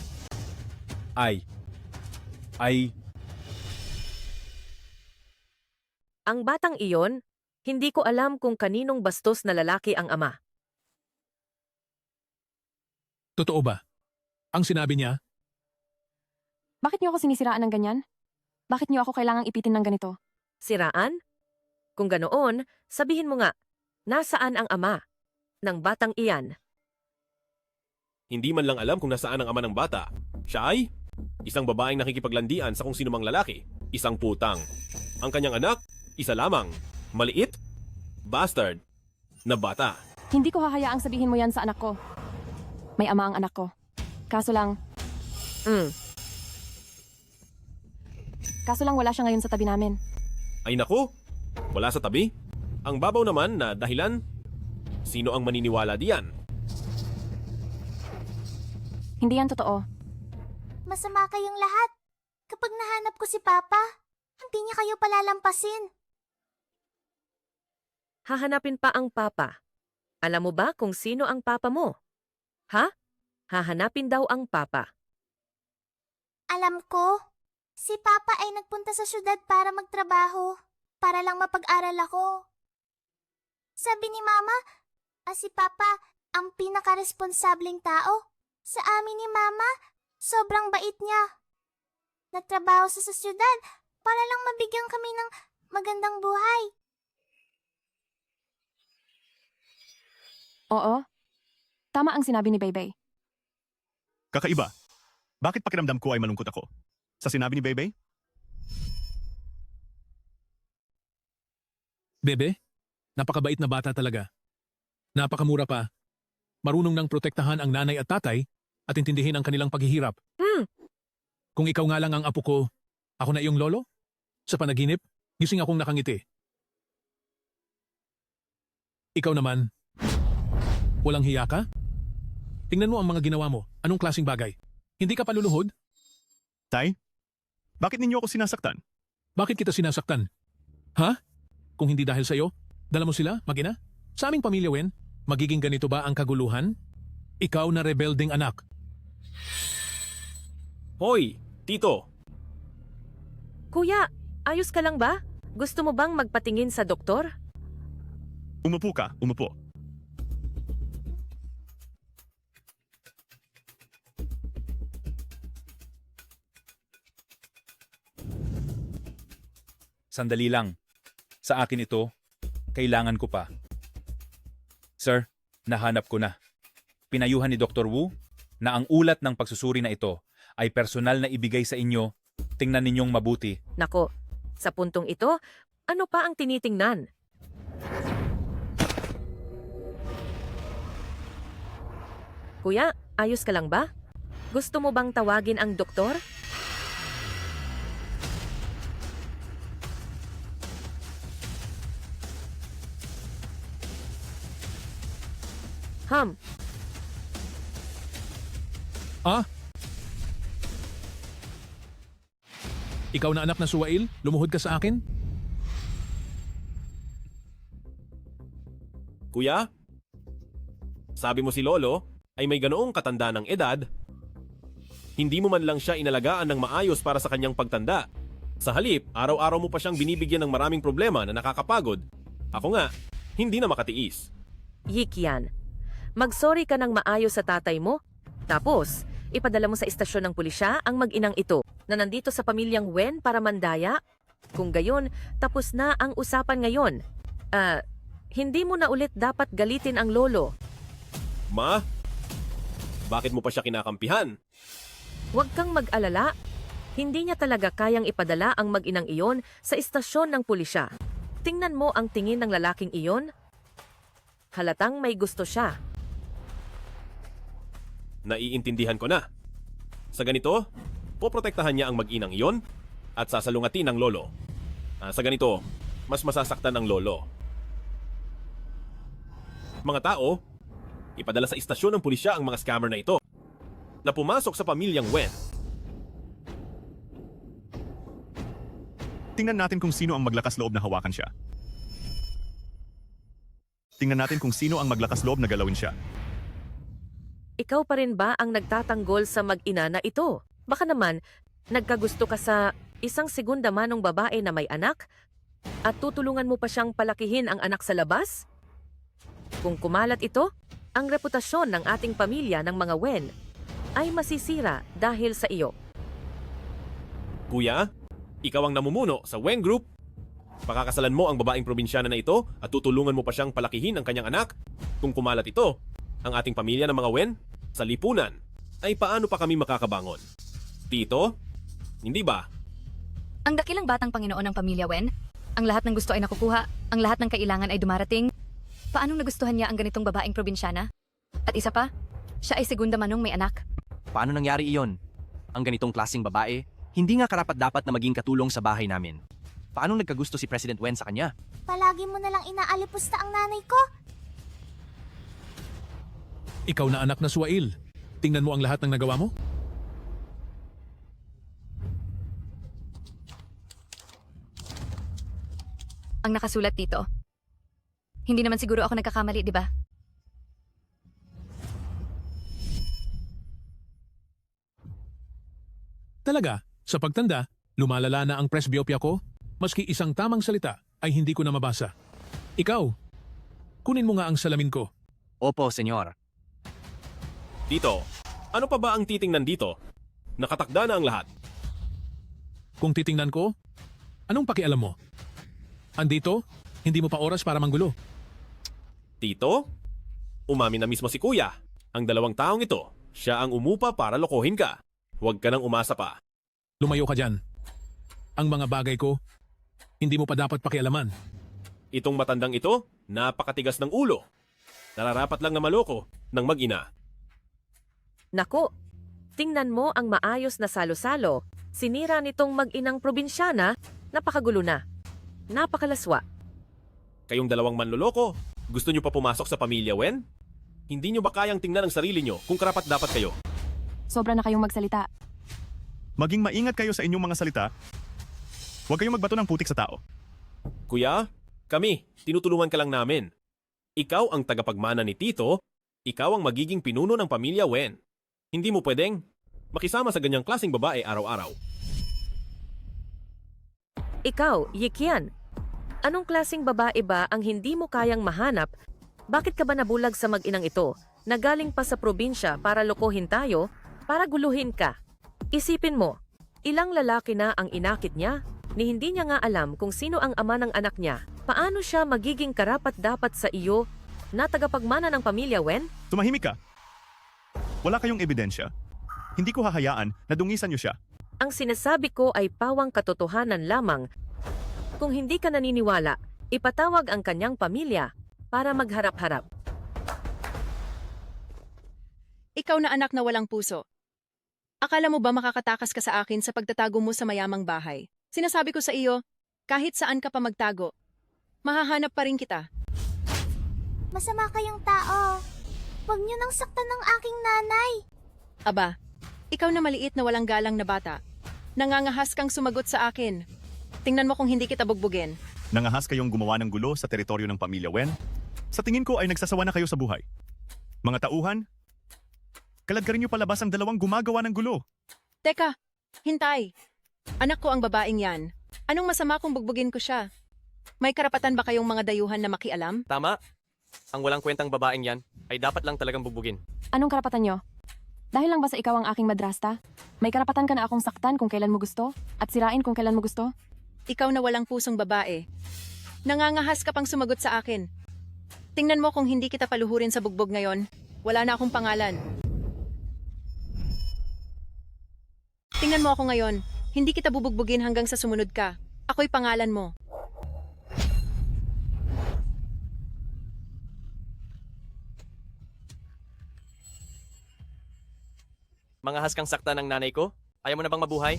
Ang batang iyon, hindi ko alam kung kaninong bastos na lalaki ang ama. Totoo ba? Ang sinabi niya, Bakit niyo ako sinisiraan ng ganyan? Bakit niyo ako kailangang ipitin ng ganito? Siraan? Kung ganoon, sabihin mo nga, nasaan ang ama ng batang iyan? Hindi man lang alam kung nasaan ang ama ng bata. Siya ay isang babaeng nakikipaglandian sa kung sino mang lalaki. Isang putang. Ang kanyang anak, isa lamang. Maliit, bastard, na bata. Hindi ko hahayaang sabihin mo yan sa anak ko. May ama ang anak ko. Kaso lang wala siya ngayon sa tabi namin. Ay naku, wala sa tabi. Ang babaw naman na dahilan, sino ang maniniwala diyan? Hindi yan totoo. Masama kayong lahat. Kapag nahanap ko si Papa, hindi niya kayo palalampasin. Hahanapin pa ang papa. Alam mo ba kung sino ang papa mo? Ha? Hahanapin daw ang papa. Alam ko, si Papa ay nagpunta sa syudad para magtrabaho, para lang mapag-aral ako. Sabi ni Mama, si Papa ang pinaka-responsableng tao. Sa amin ni Mama, sobrang bait niya. Nagtrabaho sa syudad para lang mabigyan kami ng magandang buhay. Oo. Tama ang sinabi ni Baybay. Kakaiba. Bakit pakiramdam ko ay malungkot ako? Sa sinabi ni Bebe? Bebe, napakabait na bata talaga. Napakamura pa. Marunong nang protektahan ang nanay at tatay at intindihin ang kanilang paghihirap. Kung ikaw nga lang ang apo ko, ako na iyong lolo? Sa panaginip, gising akong nakangiti. Ikaw naman, walang hiya ka? Tingnan mo ang mga ginawa mo. Anong klaseng bagay? Hindi ka paluluhod? Tay, bakit ninyo ako sinasaktan? Bakit kita sinasaktan? Ha? Kung hindi dahil sa'yo, dala mo sila, mag-ina? Sa aming pamilya, Wen, magiging ganito ba ang kaguluhan? Ikaw na rebelding anak. Hoy, Tito! Kuya, ayos ka lang ba? Gusto mo bang magpatingin sa doktor? Umupo ka, umupo. Sandali lang. Sa akin ito, kailangan ko pa. Sir, nahanap ko na. Pinayuhan ni Dr. Wu na ang ulat ng pagsusuri na ito ay personal na ibigay sa inyo. Tingnan ninyong mabuti. Nako, sa puntong ito, ano pa ang tinitingnan? Kuya, ayos ka lang ba? Gusto mo bang tawagin ang doktor? Ah? Ikaw na anak na Suwail, lumuhod ka sa akin? Kuya? Sabi mo si Lolo ay may ganoong katanda ng edad, hindi mo man lang siya inalagaan ng maayos para sa kanyang pagtanda. Sa halip, araw-araw mo pa siyang binibigyan ng maraming problema na nakakapagod. Ako nga, hindi na makatiis. Yik yan. Magsorry ka ng maayos sa tatay mo, tapos ipadala mo sa istasyon ng pulisya ang mag-inang ito na nandito sa pamilyang Wen para mandaya. Kung gayon, tapos na ang usapan ngayon. Hindi mo na ulit dapat galitin ang lolo. Ma? Bakit mo pa siya kinakampihan? Huwag kang mag-alala. Hindi niya talaga kayang ipadala ang mag-inang iyon sa istasyon ng pulisya. Tingnan mo ang tingin ng lalaking iyon. Halatang may gusto siya. Naiintindihan ko na. Sa ganito, poprotektahan niya ang mag-inang iyon at sasalungatin ng lolo. Sa ganito, mas masasaktan ang lolo. Mga tao, ipadala sa istasyon ng pulisya ang mga scammer na ito na pumasok sa pamilyang Wen. Tingnan natin kung sino ang maglakas loob na hawakan siya. Tingnan natin kung sino ang maglakas loob na galawin siya. Ikaw pa rin ba ang nagtatanggol sa mag-ina na ito? Baka naman, nagkagusto ka sa isang segunda manong babae na may anak at tutulungan mo pa siyang palakihin ang anak sa labas? Kung kumalat ito, ang reputasyon ng ating pamilya ng mga Wen ay masisira dahil sa iyo. Kuya, ikaw ang namumuno sa Wen Group. Pakakasalan mo ang babaeng probinsyana na ito at tutulungan mo pa siyang palakihin ang kanyang anak. Kung kumalat ito, ang ating pamilya ng mga Wen, sa lipunan, ay paano pa kami makakabangon? Tito, hindi ba? Ang dakilang batang Panginoon ng pamilya Wen, ang lahat ng gusto ay nakukuha, ang lahat ng kailangan ay dumarating. Paanong nagustuhan niya ang ganitong babaeng probinsyana? At isa pa, siya ay segunda manong may anak. Paano nangyari iyon? Ang ganitong klaseng babae, hindi nga karapat-dapat na maging katulong sa bahay namin. Paano nagkagusto si President Wen sa kanya? Palagi mo nalang inaalipusta ang nanay ko. Ikaw na anak na Suwail. Tingnan mo ang lahat ng nagawa mo. Ang nakasulat dito. Hindi naman siguro ako nagkakamali, di ba? Talaga, sa pagtanda, lumalala na ang presbyopia ko, maski isang tamang salita ay hindi ko na mabasa. Ikaw, kunin mo nga ang salamin ko. Opo, senyor. Tito, ano pa ba ang titingnan dito? Nakatakda na ang lahat. Kung titingnan ko, anong pakialam mo? Andito, hindi mo pa oras para manggulo. Tito, umamin na mismo si Kuya. Ang dalawang taong ito, siya ang umupa para lokohin ka. Huwag ka nang umasa pa. Lumayo ka dyan. Ang mga bagay ko, hindi mo pa dapat pakialaman. Itong matandang ito, napakatigas ng ulo. Nararapat lang na maloko ng mag-ina. Naku, tingnan mo ang maayos na salo-salo. Sinira nitong mag-inang probinsyana, napakagulo na. Napakalaswa. Kayong dalawang manloloko, gusto nyo pa pumasok sa pamilya, Wen? Hindi nyo ba kayang tingnan ang sarili nyo kung karapat dapat kayo? Sobra na kayong magsalita. Maging maingat kayo sa inyong mga salita. Huwag kayong magbato ng putik sa tao. Kuya, kami, tinutulungan ka lang namin. Ikaw ang tagapagmana ni Tito, ikaw ang magiging pinuno ng pamilya Wen. Hindi mo pwedeng makisama sa ganyang klaseng babae araw-araw. Ikaw, Yikian, anong klaseng babae ba ang hindi mo kayang mahanap? Bakit ka ba nabulag sa mag-inang ito, na galing pa sa probinsya para lokohin tayo, para guluhin ka? Isipin mo, ilang lalaki na ang inakit niya, ni hindi niya nga alam kung sino ang ama ng anak niya. Paano siya magiging karapat-dapat sa iyo na tagapagmana ng pamilya, Wen? Tumahimik ka. Wala kayong ebidensya. Hindi ko hahayaan na dungisan niyo siya. Ang sinasabi ko ay pawang katotohanan lamang. Kung hindi ka naniniwala, ipatawag ang kanyang pamilya para magharap-harap. Ikaw na anak na walang puso. Akala mo ba makakatakas ka sa akin sa pagtatago mo sa mayamang bahay? Sinasabi ko sa iyo, kahit saan ka pa magtago, mahahanap pa rin kita. Masama kayong tao. Huwag niyo nang saktan ng aking nanay. Aba, ikaw na maliit na walang galang na bata. Nangangahas kang sumagot sa akin. Tingnan mo kung hindi kita bugbugin. Nangahas kayong gumawa ng gulo sa teritoryo ng pamilya Wen. Sa tingin ko ay nagsasawa na kayo sa buhay. Mga tauhan, kaladkarin niyo palabas ang dalawang gumagawa ng gulo. Teka, hintay. Anak ko ang babaeng yan. Anong masama kung bugbugin ko siya? May karapatan ba kayong mga dayuhan na makialam? Tama. Ang walang kwentang babaeng yan ay dapat lang talagang bubugin. Anong karapatan nyo? Dahil lang ba sa ikaw ang aking madrasta? May karapatan ka na akong saktan kung kailan mo gusto at sirain kung kailan mo gusto? Ikaw na walang pusong babae. Nangangahas ka pang sumagot sa akin. Tingnan mo kung hindi kita paluhurin sa bugbog ngayon. Wala na akong pangalan. Tingnan mo ako ngayon. Hindi kita bubugbugin hanggang sa sumunod ka. Ako'y pangalan mo. Mga haskang sakta ng nanay ko? Ayaw mo na bang mabuhay?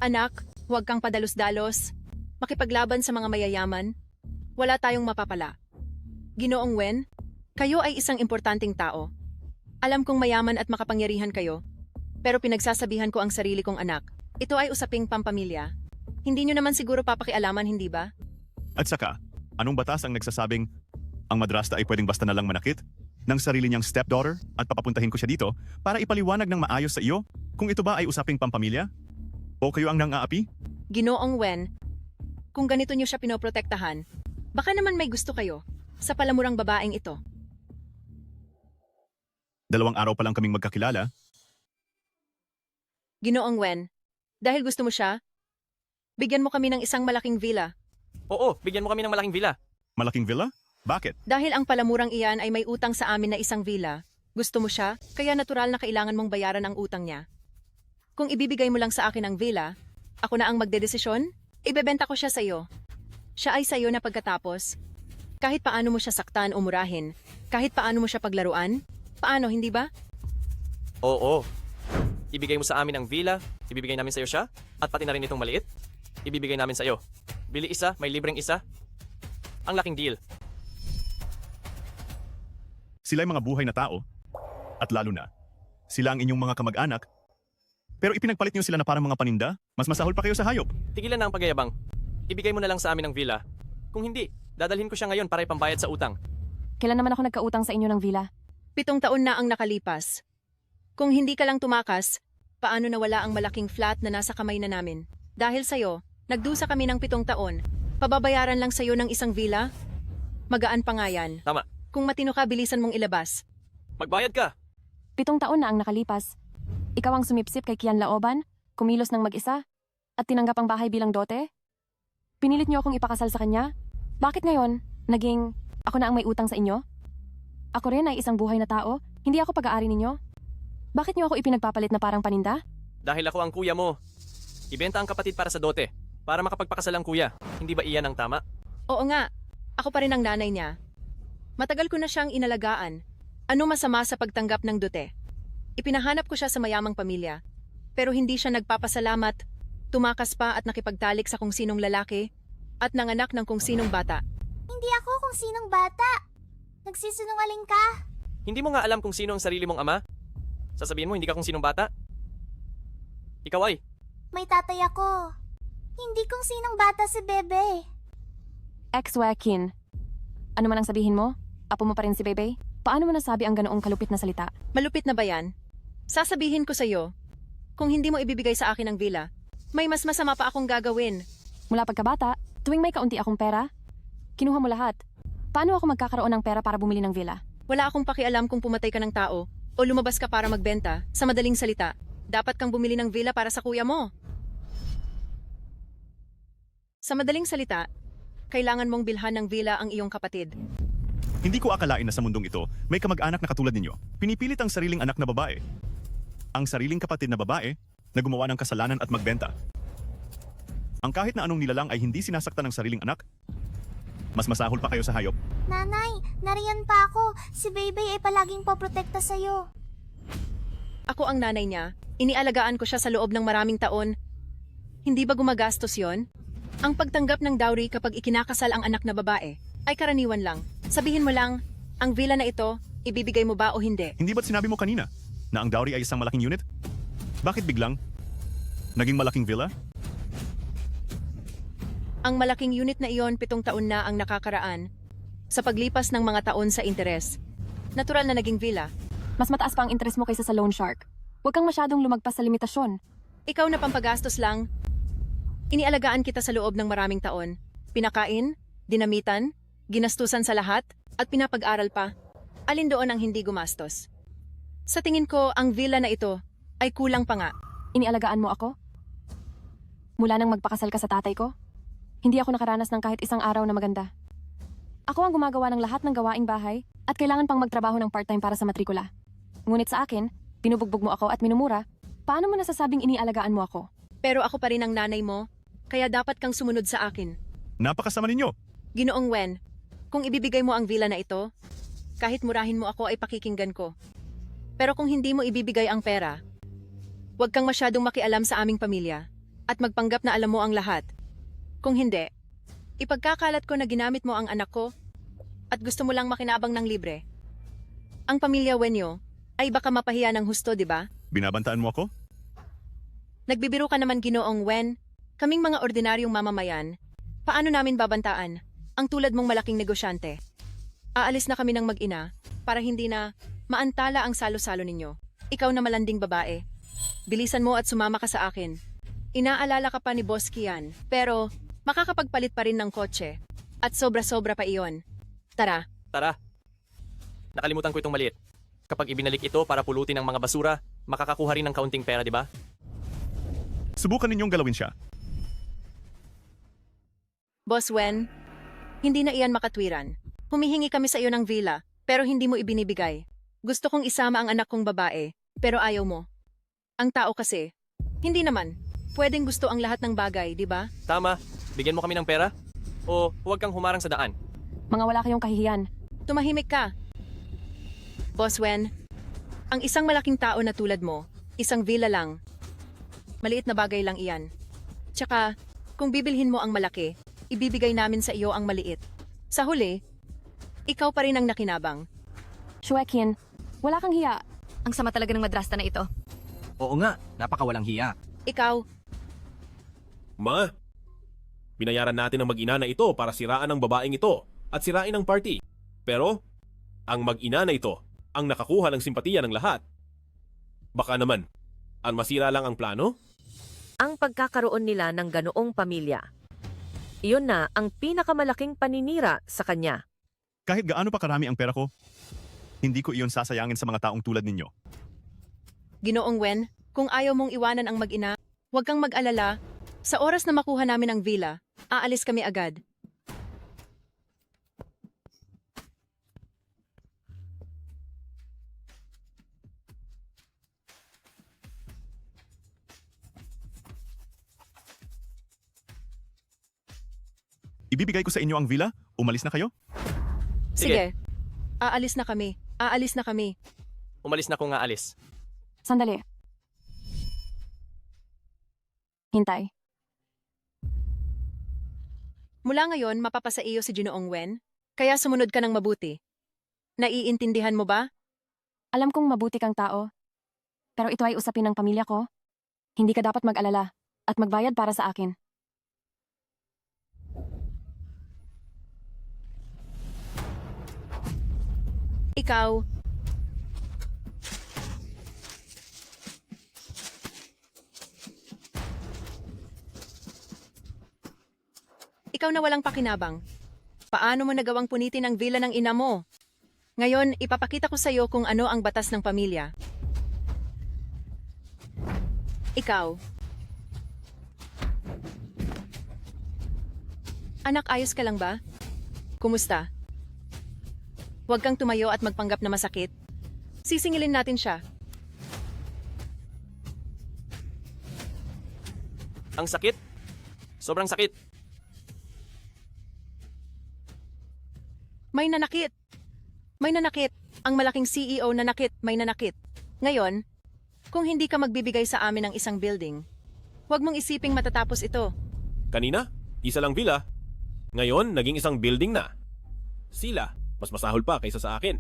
Anak, huwag kang padalos-dalos. Makipaglaban sa mga mayayaman? Wala tayong mapapala. Ginoong Wen, kayo ay isang importanteng tao. Alam kong mayaman at makapangyarihan kayo, pero pinagsasabihan ko ang sarili kong anak. Ito ay usaping pampamilya. Hindi nyo naman siguro papakialaman, hindi ba? At saka, anong batas ang nagsasabing ang madrasta ay pwedeng basta na lang manakit ng sarili niyang stepdaughter at papapuntahin ko siya dito para ipaliwanag ng maayos sa iyo kung ito ba ay usaping pampamilya? O kayo ang nang-aapi? Ginoong Wen, kung ganito nyo siya pinoprotektahan, baka naman may gusto kayo sa palamurang babaeng ito. 2 araw pa lang kaming magkakilala. Ginoong Wen, dahil gusto mo siya, bigyan mo kami ng isang malaking villa. Oo, bigyan mo kami ng malaking villa. Malaking villa? Bakit? Dahil ang palamurang iyan ay may utang sa amin na isang villa, gusto mo siya, kaya natural na kailangan mong bayaran ang utang niya. Kung ibibigay mo lang sa akin ang villa, ako na ang magdedesisyon, ibebenta ko siya sa iyo. Siya ay sa iyo na pagkatapos. Kahit paano mo siya saktan o murahin, kahit paano mo siya paglaruan, paano, hindi ba? Oo. Ibigay mo sa amin ang villa, ibibigay namin sa iyo siya, at pati na rin itong maliit, ibibigay namin sa iyo. Bili isa, may libreng isa. Ang laking deal. Sila ay mga buhay na tao. At lalo na, sila ang inyong mga kamag-anak. Pero ipinagpalit niyo sila na parang mga paninda, mas masahol pa kayo sa hayop. Tigilan na ang pagyayabang. Ibigay mo na lang sa amin ang villa. Kung hindi, dadalhin ko siya ngayon para ipambayad sa utang. Kailan naman ako nagkautang sa inyo ng villa? 7 taon na ang nakalipas. Kung hindi ka lang tumakas, paano nawala ang malaking flat na nasa kamay na namin? Dahil sa'yo, nagdusa kami ng 7 taon. Pababayaran lang sa'yo ng isang villa? Magaan pa nga yan. Tama. Kung matino ka, bilisan mong ilabas. Magbayad ka! 7 taon na ang nakalipas. Ikaw ang sumipsip kay Kian Laoban, kumilos ng mag-isa, at tinanggap ang bahay bilang dote? Pinilit niyo akong ipakasal sa kanya? Bakit ngayon, naging ako na ang may utang sa inyo? Ako rin ay isang buhay na tao, hindi ako pag-aari ninyo? Bakit niyo ako ipinagpapalit na parang paninda? Dahil ako ang kuya mo. Ibenta ang kapatid para sa dote, para makapagpakasal ang kuya. Hindi ba iyan ang tama? Oo nga, ako pa rin ang nanay niya. Matagal ko na siyang inalagaan. Ano masama sa pagtanggap ng dote? Ipinahanap ko siya sa mayamang pamilya. Pero hindi siya nagpapasalamat, tumakas pa at nakipagtalik sa kung sinong lalaki, at nanganak ng kung sinong bata. Hindi ako kung sinong bata. Nagsisinungaling ka. Hindi mo nga alam kung sino ang sarili mong ama? Sasabihin mo hindi ka kung sinong bata? Ikaw ay. May tatay ako. Hindi kung sinong bata si Bebe. Ex-Joaquin. Ano man ang sabihin mo? Apo mo pa rin si Bebe? Paano mo nasabi ang ganoong kalupit na salita? Malupit na ba yan? Sasabihin ko sa'yo, kung hindi mo ibibigay sa akin ang villa, may mas masama pa akong gagawin. Mula pagkabata, tuwing may kaunti akong pera, kinuha mo lahat. Paano ako magkakaroon ng pera para bumili ng villa? Wala akong pakialam kung pumatay ka ng tao o lumabas ka para magbenta. Sa madaling salita, dapat kang bumili ng villa para sa kuya mo. Sa madaling salita, kailangan mong bilhan ng villa ang iyong kapatid. Hindi ko akalain na sa mundong ito, may kamag-anak na katulad ninyo. Pinipilit ang sariling anak na babae. Ang sariling kapatid na babae na gumawa ng kasalanan at magbenta. Ang kahit na anong nilalang ay hindi sinasaktan ng sariling anak. Mas masahol pa kayo sa hayop. Nanay, nariyan pa ako. Si Bebe ay palaging poprotekta sa'yo. Ako ang nanay niya. Inialagaan ko siya sa loob ng maraming taon. Hindi ba gumagastos yon? Ang pagtanggap ng dowry kapag ikinakasal ang anak na babae ay karaniwan lang. Sabihin mo lang, ang villa na ito, ibibigay mo ba o hindi? Hindi ba't sinabi mo kanina na ang dowry ay isang malaking unit? Bakit biglang naging malaking villa? Ang malaking unit na iyon 7 taon na ang nakakaraan sa paglipas ng mga taon sa interes. Natural na naging villa. Mas mataas pa ang interes mo kaysa sa loan shark. Huwag kang masyadong lumagpas sa limitasyon. Ikaw na pampagastos lang. Inialagaan kita sa loob ng maraming taon. Pinakain, dinamitan, ginastusan sa lahat, at pinapag-aral pa. Alin doon ang hindi gumastos? Sa tingin ko, ang villa na ito ay kulang pa nga. Inialagaan mo ako? Mula nang magpakasal ka sa tatay ko? Hindi ako nakaranas ng kahit isang araw na maganda. Ako ang gumagawa ng lahat ng gawaing bahay at kailangan pang magtrabaho ng part-time para sa matrikula. Ngunit sa akin, binubugbog mo ako at minumura. Paano mo nasasabing inialagaan mo ako? Pero ako pa rin ang nanay mo, kaya dapat kang sumunod sa akin. Napakasama ninyo. Ginoong Wen, kung ibibigay mo ang villa na ito, kahit murahin mo ako ay pakikinggan ko. Pero kung hindi mo ibibigay ang pera, huwag kang masyadong makialam sa aming pamilya at magpanggap na alam mo ang lahat. Kung hindi, ipagkakalat ko na ginamit mo ang anak ko at gusto mo lang makinabang ng libre. Ang pamilya Wenyo ay baka mapahiya ng husto, di ba? Binabantaan mo ako? Nagbibiro ka naman, Ginoong Wen. Kaming mga ordinaryong mamamayan, paano namin babantaan ang tulad mong malaking negosyante? Aalis na kami ng mag-ina para hindi na maantala ang salo-salo ninyo. Ikaw na malanding babae. Bilisan mo at sumama ka sa akin. Inaalala ka pa ni Boss Kian, pero makakapagpalit pa rin ng kotse. At sobra-sobra pa iyon. Tara. Tara. Nakalimutan ko itong maliit. Kapag ibinalik ito para pulutin ang mga basura, makakakuha rin ng kaunting pera, di ba? Subukan ninyong galawin siya. Boss Wen, hindi na iyan makatwiran. Humihingi kami sa iyo ng villa, pero hindi mo ibinibigay. Gusto kong isama ang anak kong babae, pero ayaw mo. Ang tao kasi, hindi naman. Pwedeng gusto ang lahat ng bagay, di ba? Tama. Bigyan mo kami ng pera? O huwag kang humarang sa daan? Mga wala kayong kahihiyan. Tumahimik ka. Boss Wen, ang isang malaking tao na tulad mo, isang villa lang. Maliit na bagay lang iyan. Tsaka, kung bibilhin mo ang malaki, ibibigay namin sa iyo ang maliit. Sa huli, ikaw pa rin ang nakinabang. Shuekin, wala kang hiya. Ang sama talaga ng madrasta na ito. Oo nga, napakawalang hiya. Ikaw, Ma, binayaran natin ang mag-ina na ito para siraan ang babaeng ito at sirain ang party. Pero, ang mag-ina na ito ang nakakuha ng simpatiya ng lahat. Baka naman, ang masira lang ang plano? Ang pagkakaroon nila ng ganoong pamilya. Iyon na ang pinakamalaking paninira sa kanya. Kahit gaano pa karami ang pera ko, hindi ko iyon sasayangin sa mga taong tulad ninyo. Ginoong Wen, kung ayaw mong iwanan ang mag-ina, huwag kang mag-alala. Sa oras na makuha namin ang villa, aalis kami agad. Ibibigay ko sa inyo ang villa, umalis na kayo? Sige. Aalis na kami. Aalis na kami. Umalis na kung aalis. Sandali. Hintay. Mula ngayon, mapapasa iyo si Ginoong Wen, kaya sumunod ka ng mabuti. Naiintindihan mo ba? Alam kong mabuti kang tao. Pero ito ay usapin ng pamilya ko. Hindi ka dapat mag-alala at magbayad para sa akin. Ikaw, ikaw na walang pakinabang. Paano mo nagawang punitin ang villa ng ina mo? Ngayon, ipapakita ko sa iyo kung ano ang batas ng pamilya. Ikaw. Anak, ayos ka lang ba? Kumusta? Huwag kang tumayo at magpanggap na masakit. Sisingilin natin siya. Ang sakit? Sobrang sakit. May nanakit. May nanakit. Ang malaking CEO nanakit, may nanakit. Ngayon, kung hindi ka magbibigay sa amin ng isang building, huwag mong isiping matatapos ito. Kanina, isa lang villa. Ngayon, naging isang building na. Sila, mas masahol pa kaysa sa akin.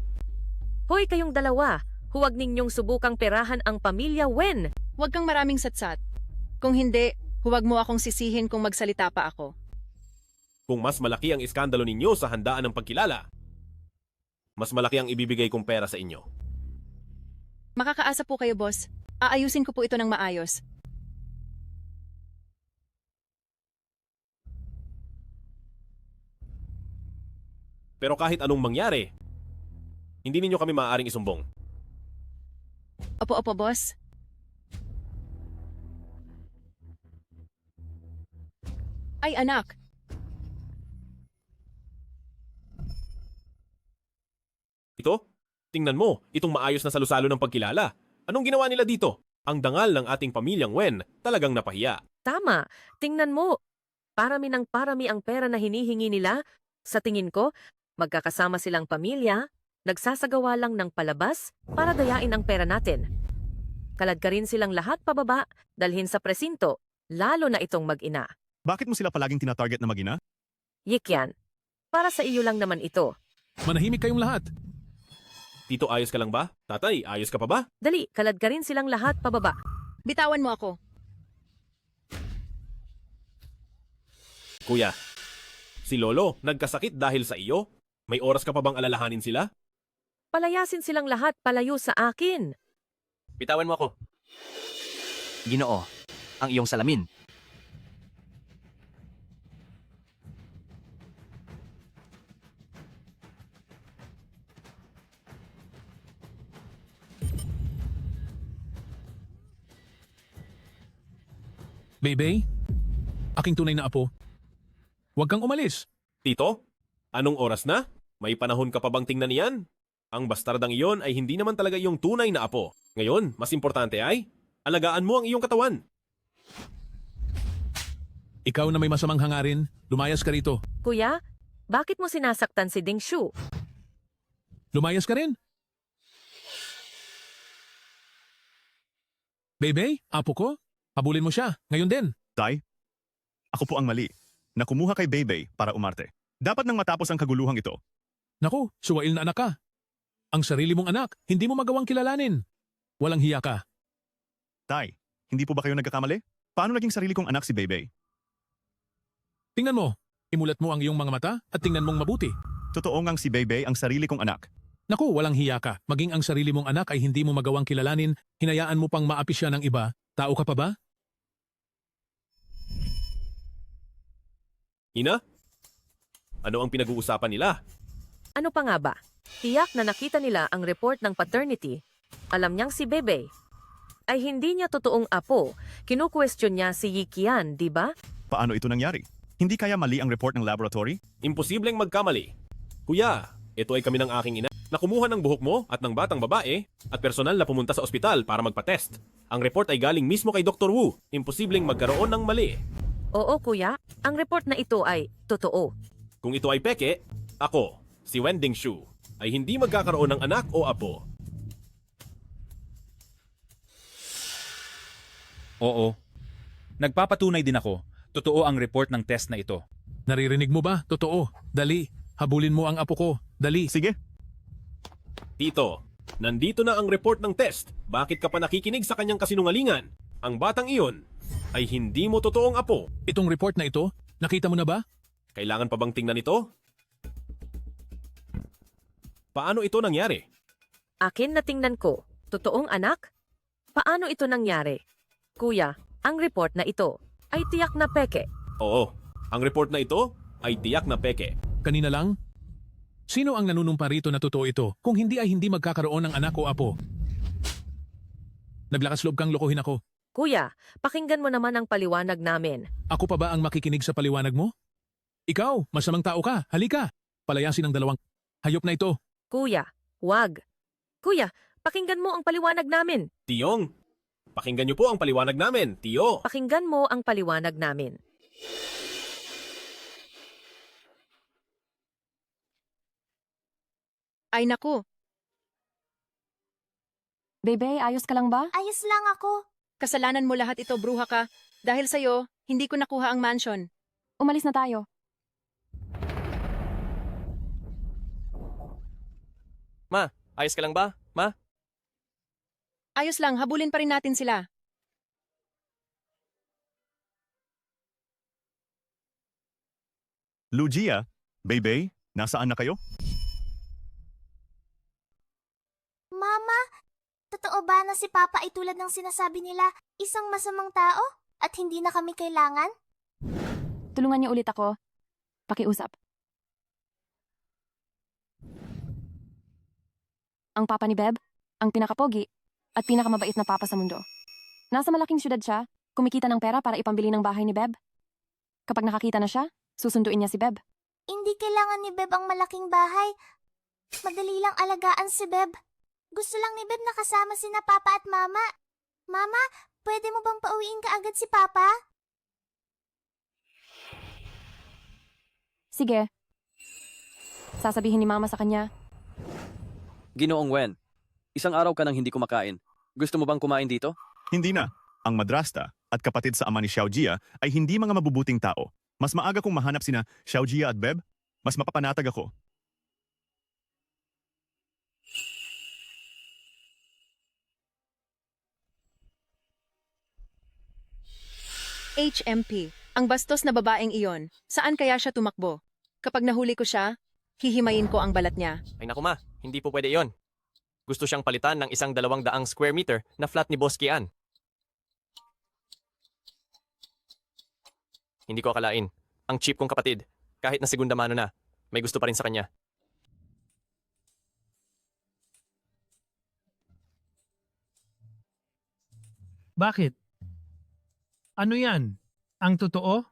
Hoy kayong dalawa, huwag ninyong subukang perahan ang pamilya Wen. Huwag kang maraming satsat. Kung hindi, huwag mo akong sisihin kung magsalita pa ako. Kung mas malaki ang iskandalo ninyo sa handaan ng pagkilala, mas malaki ang ibibigay kong pera sa inyo. Makakaasa po kayo, boss. Aayusin ko po ito ng maayos. Pero kahit anong mangyari, hindi ninyo kami maaaring isumbong. Opo, boss. Ay, anak. Ito? Tingnan mo, itong maayos na salusalo ng pagkilala. Anong ginawa nila dito? Ang dangal ng ating pamilyang Wen talagang napahiya. Tama, tingnan mo. Parami ng parami ang pera na hinihingi nila. Sa tingin ko, magkakasama silang pamilya, nagsasagawa lang ng palabas para dayain ang pera natin. Kalad ka rin silang lahat pababa, dalhin sa presinto, lalo na itong mag-ina. Bakit mo sila palaging tinatarget na magina? Yikyan. Para sa iyo lang naman ito. Manahimik kayong lahat. Tito, ayos ka lang ba? Tatay, ayos ka pa ba? Dali, kalad ka rin silang lahat pababa. Bitawan mo ako. Kuya, si Lolo, nagkasakit dahil sa iyo? May oras ka pa bang alalahanin sila? Palayasin silang lahat palayo sa akin. Bitawan mo ako. Ginoo, ang iyong salamin. Bebe, aking tunay na apo. Huwag kang umalis. Tito, anong oras na? May panahon ka pa bang tingnan niyan? Ang bastardang iyon ay hindi naman talaga iyong tunay na apo. Ngayon, mas importante ay, alagaan mo ang iyong katawan. Ikaw na may masamang hangarin, lumayas ka rito. Kuya, bakit mo sinasaktan si Ding Shu? Lumayas ka rin. Bebe, apo ko, habulin mo siya, ngayon din. Tay, ako po ang mali na kumuha kay Bebe para umarte. Dapat nang matapos ang kaguluhang ito. Naku, suwail na anak ka. Ang sarili mong anak, hindi mo magawang kilalanin. Walang hiya ka. Tay, hindi po ba kayo nagkakamali? Paano naging sarili kong anak si Bebe? Tingnan mo, imulat mo ang iyong mga mata at tingnan mong mabuti. Totoo ngang si Bebe ang sarili kong anak. Naku, walang hiya ka. Maging ang sarili mong anak ay hindi mo magawang kilalanin, hinayaan mo pang maapi siya ng iba. Tao ka pa ba? Ina? Ano ang pinag-uusapan nila? Ano pa nga ba? Tiyak na nakita nila ang report ng paternity. Alam niyang si Bebe ay hindi niya totoong apo. Kinu-question niya si Yikian, di ba? Paano ito nangyari? Hindi kaya mali ang report ng laboratory? Imposibleng magkamali. Kuya, ito ay kami ng aking ina na kumuha ng buhok mo at ng batang babae at personal na pumunta sa ospital para magpa-test. Ang report ay galing mismo kay Dr. Wu. Imposibleng magkaroon ng mali. Oo, kuya. Ang report na ito ay totoo. Kung ito ay peke, ako, si Wen Dingshu, ay hindi magkakaroon ng anak o apo. Oo. Nagpapatunay din ako. Totoo ang report ng test na ito. Naririnig mo ba? Totoo. Dali, habulin mo ang apo ko. Dali. Sige. Tito, nandito na ang report ng test. Bakit ka pa nakikinig sa kanyang kasinungalingan? Ang batang iyon ay hindi mo totoong apo. Itong report na ito, nakita mo na ba? Kailangan pa bang tingnan ito? Paano ito nangyari? Akin na tingnan ko. Totoong anak? Paano ito nangyari? Kuya, ang report na ito ay tiyak na peke. Oo, ang report na ito ay tiyak na peke. Kanina lang? Sino ang nanunumpa rito na totoo ito kung hindi ay hindi magkakaroon ng anak o apo? Naglakas loob kang lokohin ako. Kuya, pakinggan mo naman ang paliwanag namin. Ako pa ba ang makikinig sa paliwanag mo? Ikaw, masamang tao ka. Halika. Palayasin ang dalawang hayop na ito. Kuya, wag. Kuya, pakinggan mo ang paliwanag namin. Tiyong, pakinggan niyo po ang paliwanag namin, Tiyo. Pakinggan mo ang paliwanag namin. Ay naku, Bebe, ayos ka lang ba? Ayos lang ako. kasalanan mo lahat ito, bruha ka. Dahil sa'yo, hindi ko nakuha ang mansion. Umalis na tayo. Ma, ayos ka lang ba? Ma? Ayos lang, habulin pa rin natin sila. Lugia, Bebe, nasaan na kayo? Mama, totoo ba na si Papa ay tulad ng sinasabi nila, isang masamang tao? At hindi na kami kailangan? Tulungan niyo ulit ako. Pakiusap. Ang papa ni Beb, ang pinakapogi, at pinakamabait na papa sa mundo. Nasa malaking syudad siya, kumikita ng pera para ipambili ng bahay ni Beb. Kapag nakakita na siya, susunduin niya si Beb. Hindi kailangan ni Beb ang malaking bahay. Madali lang alagaan si Beb. Gusto lang ni Beb na kasama sina Papa at Mama. Mama, pwede mo bang pauwiin ka agad si Papa? Sige. Sasabihin ni Mama sa kanya. Ginoong Wen, isang araw ka nang hindi kumakain. Gusto mo bang kumain dito? Hindi na. ang madrasta at kapatid sa ama ni Xiaojia ay hindi mga mabubuting tao. Mas maaga kong mahanap sina Xiaojia at Beb, mas mapapanatag ako. HMP, ang bastos na babaeng iyon. Saan kaya siya tumakbo? Kapag nahuli ko siya, hihimayin ko ang balat niya. Ay naku ma, hindi po pwede yon. Gusto siyang palitan ng 100 square meter na flat ni Boss Kian. Hindi ko akalain. Ang cheap kong kapatid, kahit na segunda mano na, may gusto pa rin sa kanya. Bakit? Ano yan? Ang totoo?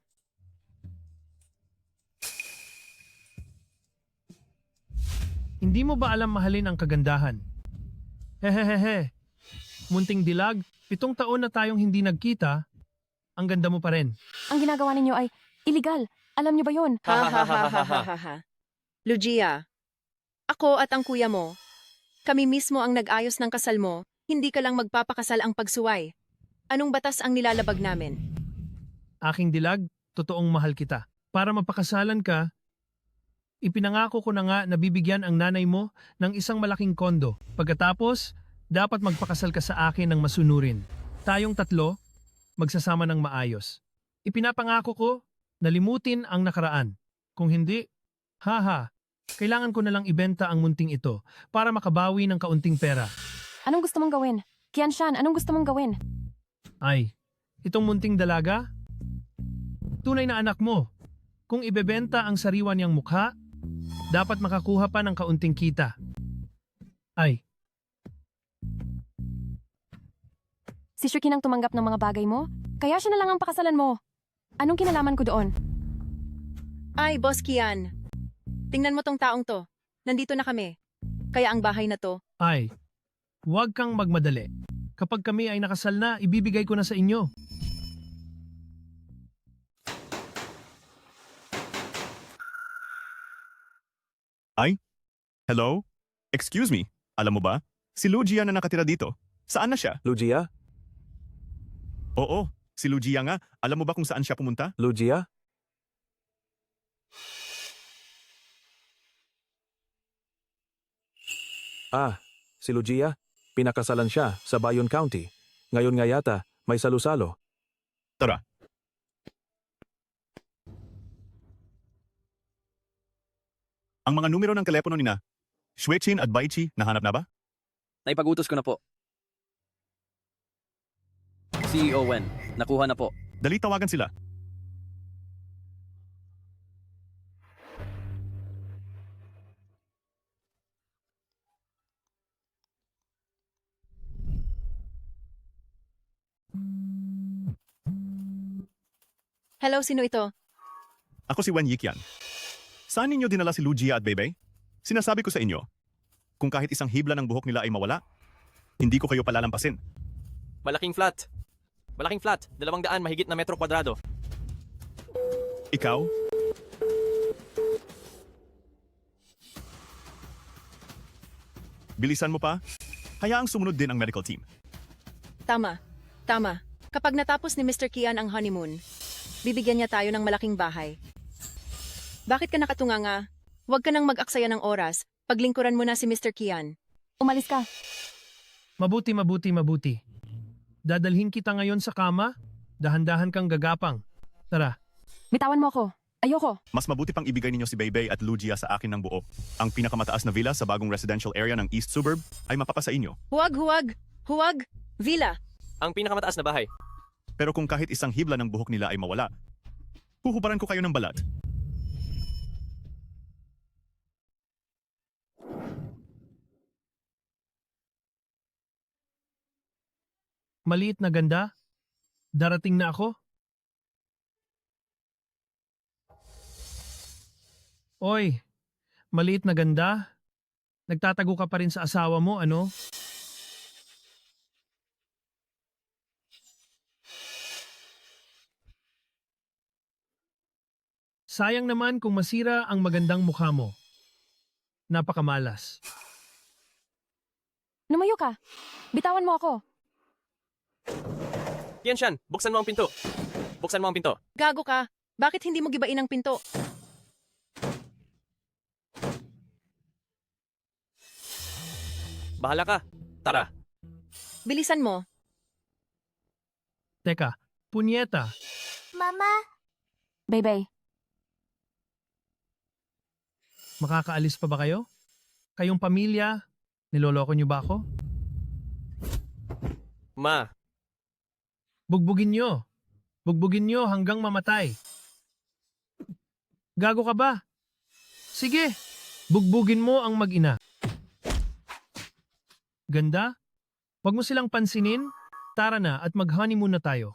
Hindi mo ba alam mahalin ang kagandahan? Hehehehe. Munting dilag, 7 taon na tayong hindi nagkita, ang ganda mo pa rin. Ang ginagawa ninyo ay illegal. Alam niyo ba yun? Ha ha ha ha ha ha ha. Lugia, ako at ang kuya mo, kami mismo ang nag-ayos ng kasal mo, hindi ka lang magpapakasal ang pagsuway. Anong batas ang nilalabag namin? Aking dilag, totoong mahal kita. Para mapakasalan ka, ipinangako ko na nga na bibigyan ang nanay mo ng isang malaking kondo. Pagkatapos, dapat magpakasal ka sa akin ng masunurin. Tayong 3, magsasama ng maayos. Ipinapangako ko, nalimutin ang nakaraan. Kung hindi, haha, kailangan ko na lang ibenta ang munting ito para makabawi ng kaunting pera. Anong gusto mong gawin? Qianshan, anong gusto mong gawin? Ay, itong munting dalaga? Tunay na anak mo. Kung ibebenta ang sariwa niyang mukha, dapat makakuha pa ng kaunting kita. Ay, Si Shirkin ang tumanggap ng mga bagay mo? Kaya siya na lang ang pakasalan mo. Anong kinalaman ko doon? Ay, Boss Kian. Tingnan mo tong taong to. Nandito na kami. Kaya ang bahay na to, ay, huwag kang magmadali. Kapag kami ay nakasal na, ibibigay ko na sa inyo. Ay? Hello? Excuse me, alam mo ba? Si Lugia na nakatira dito. Saan na siya? Lugia? Oo, si Lugia nga. Alam mo ba kung saan siya pumunta? Lugia? Ah, si Lugia? Pinakasalan siya sa Bayon County. Ngayon nga yata, may salusalo. Tara. Ang mga numero ng telepono ni na Shuechin at Baichi, nahanap na ba? Naipag-utos ko na po. CEO Wen, nakuha na po. Dali tawagan sila. hello, sino ito? Ako si Wen Yikian. Saan ninyo dinala si Lugia at Bebe? Sinasabi ko sa inyo, kung kahit isang hibla ng buhok nila ay mawala, hindi ko kayo palalampasin. Malaking flat. Malaking flat. 200 mahigit na metro kwadrado. Ikaw? Bilisan mo pa. Hayaang sumunod din ang medical team. Tama. Tama. Kapag natapos ni Mr. Kian ang honeymoon, bibigyan niya tayo ng malaking bahay. Bakit ka nakatunganga? Huwag ka nang mag-aksaya ng oras. Paglingkuran mo na si Mr. Kian. Umalis ka. Mabuti, mabuti, mabuti. Dadalhin kita ngayon sa kama. Dahan-dahan kang gagapang. Tara. Bitawan mo ako. Ayoko. Mas mabuti pang ibigay ninyo si Bebe at Lugia sa akin ng buo. Ang pinakamataas na villa sa bagong residential area ng East Suburb ay mapapasa inyo. Huwag, huwag. Huwag. Villa. Ang pinakamataas na bahay. Pero kung kahit isang hibla ng buhok nila ay mawala, huhubaran ko kayo ng balat. Maliit na ganda? Darating na ako? Oy, maliit na ganda? Nagtatago ka pa rin sa asawa mo, ano? Sayang naman kung masira ang magandang mukha mo. Napakamalas. Lumayo ka. Bitawan mo ako. Tianshan, buksan mo ang pinto. Buksan mo ang pinto. Gago ka. Bakit hindi mo gibain ang pinto? Bahala ka. Tara. Bilisan mo. Teka, punyeta. Mama, Baybay, Makakaalis pa ba kayo? Kayong pamilya, niloloko niyo ba ako? Ma, Bugbugin niyo. Bugbugin niyo hanggang mamatay. Gago ka ba? Sige, bugbugin mo ang mag-ina. Ganda? Huwag mo silang pansinin. Tara na at mag-honeymoon na tayo.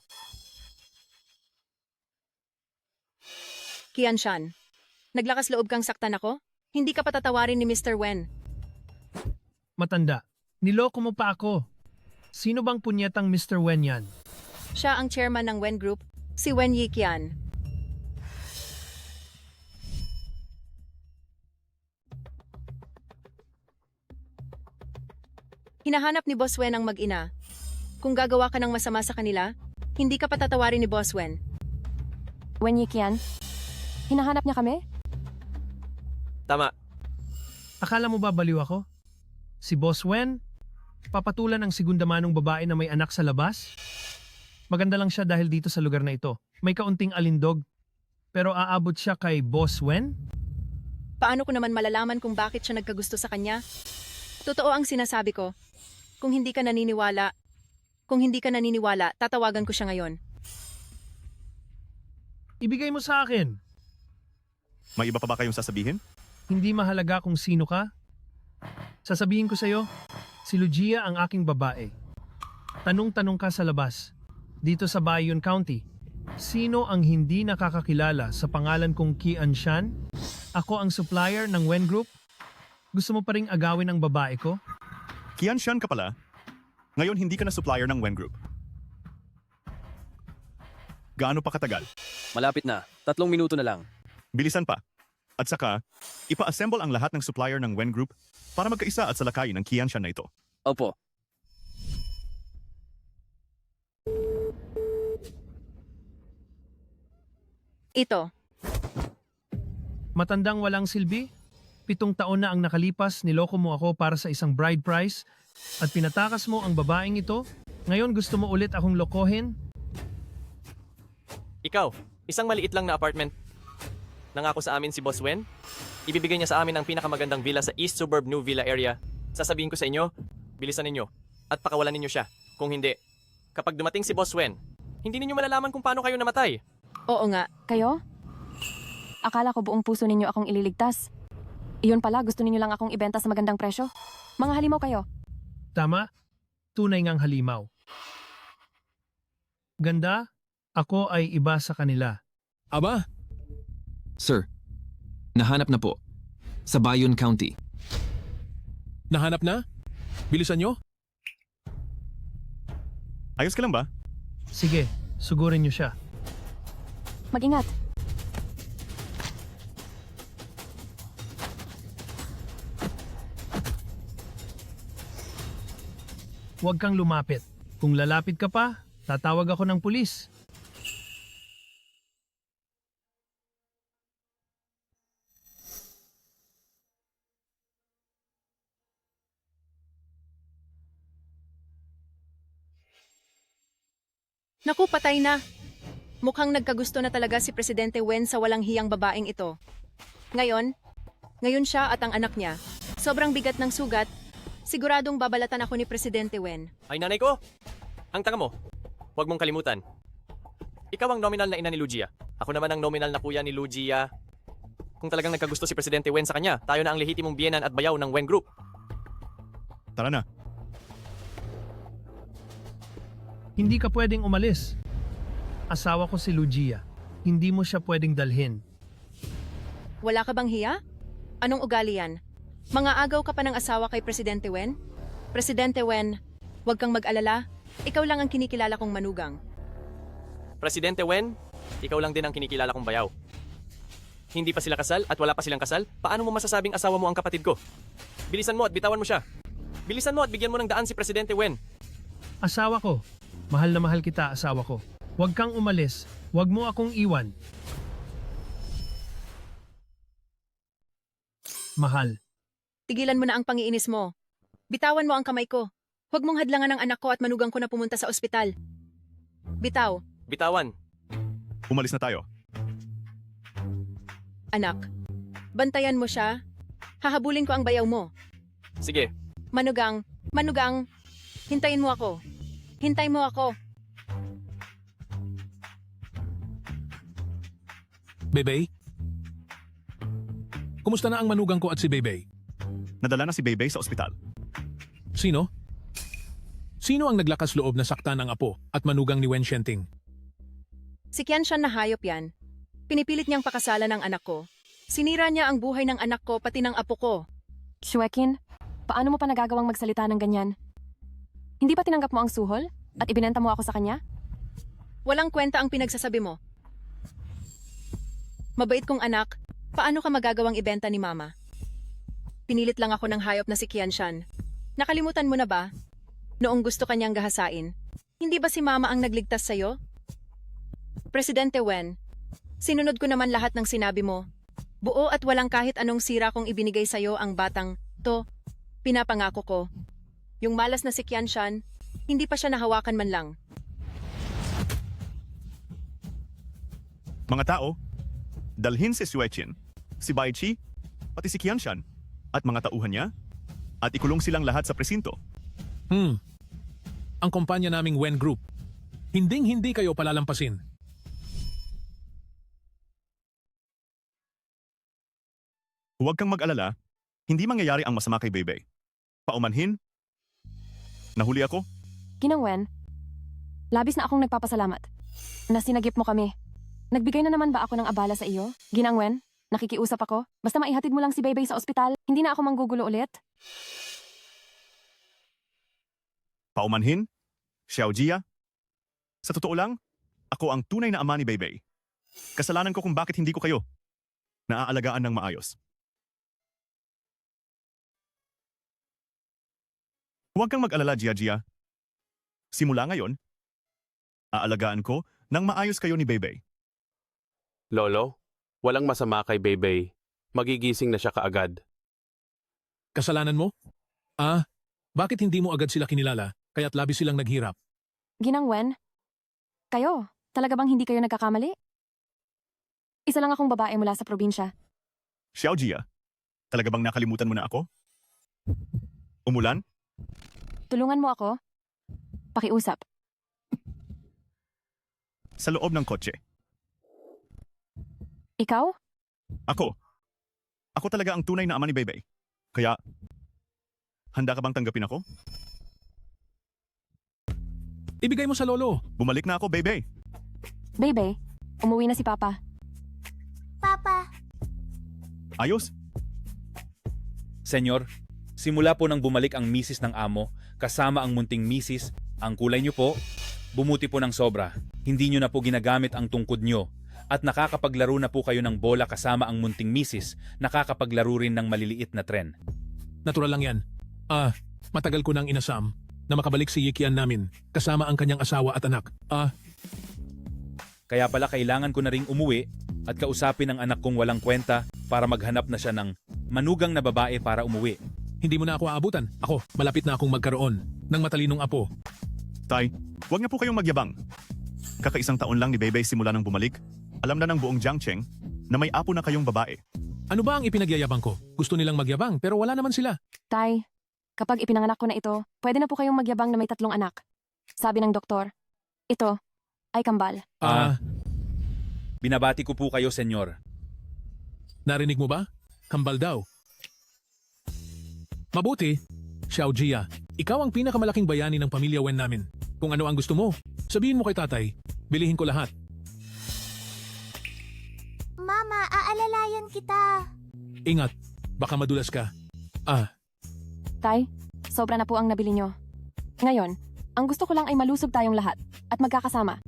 Tianshan, naglakas loob kang saktan ako? Hindi ka patatawarin ni Mr. Wen. Matanda, niloko mo pa ako. Sino bang punyetang Mr. Wen yan? Siya ang chairman ng Wen Group, si Wen Yikian. Hinahanap ni Boss Wen ang mag-ina. Kung gagawa ka ng masama sa kanila, hindi ka patatawarin ni Boss Wen. Wen Yikian, hinahanap niya kami? tama. Akala mo ba baliw ako? Si Boss Wen? Papatulan ang segundamanong babae na may anak sa labas? Maganda lang siya dahil dito sa lugar na ito. May kaunting alindog. Pero aabot siya kay Boss Wen? Paano ko naman malalaman kung bakit siya nagkagusto sa kanya? Totoo ang sinasabi ko. Kung hindi ka naniniwala, tatawagan ko siya ngayon. Ibigay mo sa akin. May iba pa ba kayong sasabihin? Hindi mahalaga kung sino ka. Sasabihin ko sa'yo, si Lugia ang aking babae. Tanong-tanong ka sa labas, dito sa Bayon County. Sino ang hindi nakakakilala sa pangalan kong Tianshan? Ako ang supplier ng Wen Group? Gusto mo pa ring agawin ang babae ko? Tianshan ka pala. Ngayon hindi ka na supplier ng Wen Group. Gaano pa katagal? Malapit na. 3 minuto na lang. Bilisan pa. At saka, ipa-assemble ang lahat ng supplier ng Wen Group para magkaisa at salakayin ang Tianshan na ito. Opo. Ito. Matandang walang silbi? 7 taon na ang nakalipas, niloko mo ako para sa isang bride price at pinatakas mo ang babaeng ito? Ngayon gusto mo ulit akong lokohin? Ikaw, isang maliit lang na apartment. Nangako sa amin si Boss Wen. Ibibigay niya sa amin ang pinakamagandang villa sa East Suburb New Villa area. Sasabihin ko sa inyo, bilisan ninyo at pakawalan ninyo siya. Kung hindi, kapag dumating si Boss Wen, hindi ninyo malalaman kung paano kayo namatay. Oo nga. Kayo? Akala ko buong puso ninyo akong ililigtas. Iyon pala, gusto ninyo lang akong ibenta sa magandang presyo. Mga halimaw kayo. Tama? Tunay ngang halimaw. Ganda? Ako ay iba sa kanila. Aba? Sir, nahanap na po. Sa Bayon County. Nahanap na? Bilisan nyo? Ayos ka lang ba? Sige, sugurin nyo siya. Mag-ingat. Huwag kang lumapit. Kung lalapit ka pa, tatawag ako ng pulis. Naku, patay na. Mukhang nagkagusto na talaga si Presidente Wen sa walang hiyang babaeng ito. Ngayon siya at ang anak niya. Sobrang bigat ng sugat. Siguradong babalatan ako ni Presidente Wen. Ay nanay ko! Ang tanga mo. Huwag mong kalimutan. Ikaw ang nominal na ina ni Lugia. Ako naman ang nominal na kuya ni Lugia. Kung talagang nagkagusto si Presidente Wen sa kanya, tayo na ang lehitimong biyenan at bayaw ng Wen Group. Tara na. Hindi ka pwedeng umalis. Asawa ko si Lugia. Hindi mo siya pwedeng dalhin. Wala ka bang hiya? Anong ugali yan? Mga agaw ka pa ng asawa kay Presidente Wen? Presidente Wen, huwag kang mag-alala. Ikaw lang ang kinikilala kong manugang. Presidente Wen, ikaw lang din ang kinikilala kong bayaw. Hindi pa sila kasal at wala pa silang kasal, paano mo masasabing asawa mo ang kapatid ko? Bilisan mo at bitawan mo siya. Bilisan mo at bigyan mo ng daan si Presidente Wen. Asawa ko. Mahal na mahal kita, asawa ko. Huwag kang umalis. Huwag mo akong iwan. Mahal. Tigilan mo na ang pangiinis mo. Bitawan mo ang kamay ko. Huwag mong hadlangan ang anak ko at manugang ko na pumunta sa ospital. Bitaw, Bitawan. Umalis na tayo. anak. Bantayan mo siya. Hahabulin ko ang bayaw mo. Sige. Manugang, hintayin mo ako. Hintay mo ako. Bebey? Kumusta na ang manugang ko at si Bebey? Nadala na si Bebey sa ospital. Sino? Sino ang naglakas loob na saktan ang apo at manugang ni Wen Shenting? Si Qianshan na hayop yan. Pinipilit niyang pakasalan ang anak ko. Sinira niya ang buhay ng anak ko pati ng apo ko. Shuekin, paano mo pa nagagawang magsalita ng ganyan? Hindi ba tinanggap mo ang suhol at ibinenta mo ako sa kanya? Walang kwenta ang pinagsasabi mo. Mabait kong anak, paano ka magagawang ibenta ni Mama? Pinilit lang ako ng hayop na si Qianshan. Nakalimutan mo na ba? Noong gusto kanyang gahasain, hindi ba si Mama ang nagligtas sa'yo? Presidente Wen, sinunod ko naman lahat ng sinabi mo. Buo at walang kahit anong sira kong ibinigay sa'yo ang batang to. Pinapangako ko. Yung malas na si Qianshan, hindi pa siya nahawakan man lang. Mga tao, dalhin si Xueqin, si Baichi, pati si Qianshan, at mga tauhan niya, at ikulong silang lahat sa presinto. Ang kumpanya naming Wen Group. Hinding-hindi kayo palalampasin. Huwag kang mag-alala, hindi mangyayari ang masama kay Bebey. Paumanhin, nahuli ako. Ginang Wen, labis na akong nagpapasalamat na sinagip mo kami. Nagbigay na naman ba ako ng abala sa iyo? Ginang Wen, nakikiusap ako. Basta maihatid mo lang si Bebey sa ospital, hindi na ako manggugulo ulit. Paumanhin, Xiao Jia. Sa totoo lang, ako ang tunay na ama ni Bebey. Kasalanan ko kung bakit hindi ko kayo naaalagaan ng maayos. Huwag kang mag-alala, Jia. Simula ngayon, aalagaan ko nang maayos kayo ni Bebey. Lolo, walang masama kay Bebey. Magigising na siya kaagad. Kasalanan mo? Bakit hindi mo agad sila kinilala, kaya't labis silang naghirap? Ginang Wen, kayo, talaga bang hindi kayo nagkakamali? Isa lang akong babae mula sa probinsya. Xiao Jia, talaga bang nakalimutan mo na ako? Umulan? Tulungan mo ako. Pakiusap. Sa loob ng kotse. Ikaw? Ako. Ako talaga ang tunay na ama ni Bebey. Kaya, handa ka bang tanggapin ako? Ibigay mo sa lolo. Bumalik na ako, Bebey. Bebey, umuwi na si Papa. Papa, Ayos? Senyor, simula po nang bumalik ang misis ng amo, kasama ang munting misis, ang kulay niyo po, bumuti po ng sobra. Hindi niyo na po ginagamit ang tungkod niyo. At nakakapaglaro na po kayo ng bola kasama ang munting misis, nakakapaglaro rin ng maliliit na tren. Natural lang yan. Matagal ko nang inasam na makabalik si Yikian namin, kasama ang kanyang asawa at anak. Kaya pala kailangan ko na ring umuwi at kausapin ang anak kong walang kwenta para maghanap na siya ng manugang na babae para umuwi. Hindi mo na ako aabutan. Ako, malapit na akong magkaroon ng matalinong apo. Tay, huwag na po kayong magyabang. Kakaisang taon lang ni Bebey simula nang bumalik. Alam na ng buong Jiangcheng na may apo na kayong babae. Ano ba ang ipinagyayabang ko? Gusto nilang magyabang pero wala naman sila. Tay, kapag ipinanganak ko na ito, pwede na po kayong magyabang na may 3 anak. Sabi ng doktor, ito ay kambal. Binabati ko po kayo, senyor. Narinig mo ba? Kambal daw. Mabuti, Xiao Jia, ikaw ang pinakamalaking bayani ng pamilya Wen namin. Kung ano ang gusto mo, sabihin mo kay tatay, bilihin ko lahat. Mama, aalalayan kita. Ingat, baka madulas ka. Tay, sobra na po ang nabili nyo. Ngayon, ang gusto ko lang ay malusog tayong lahat at magkakasama.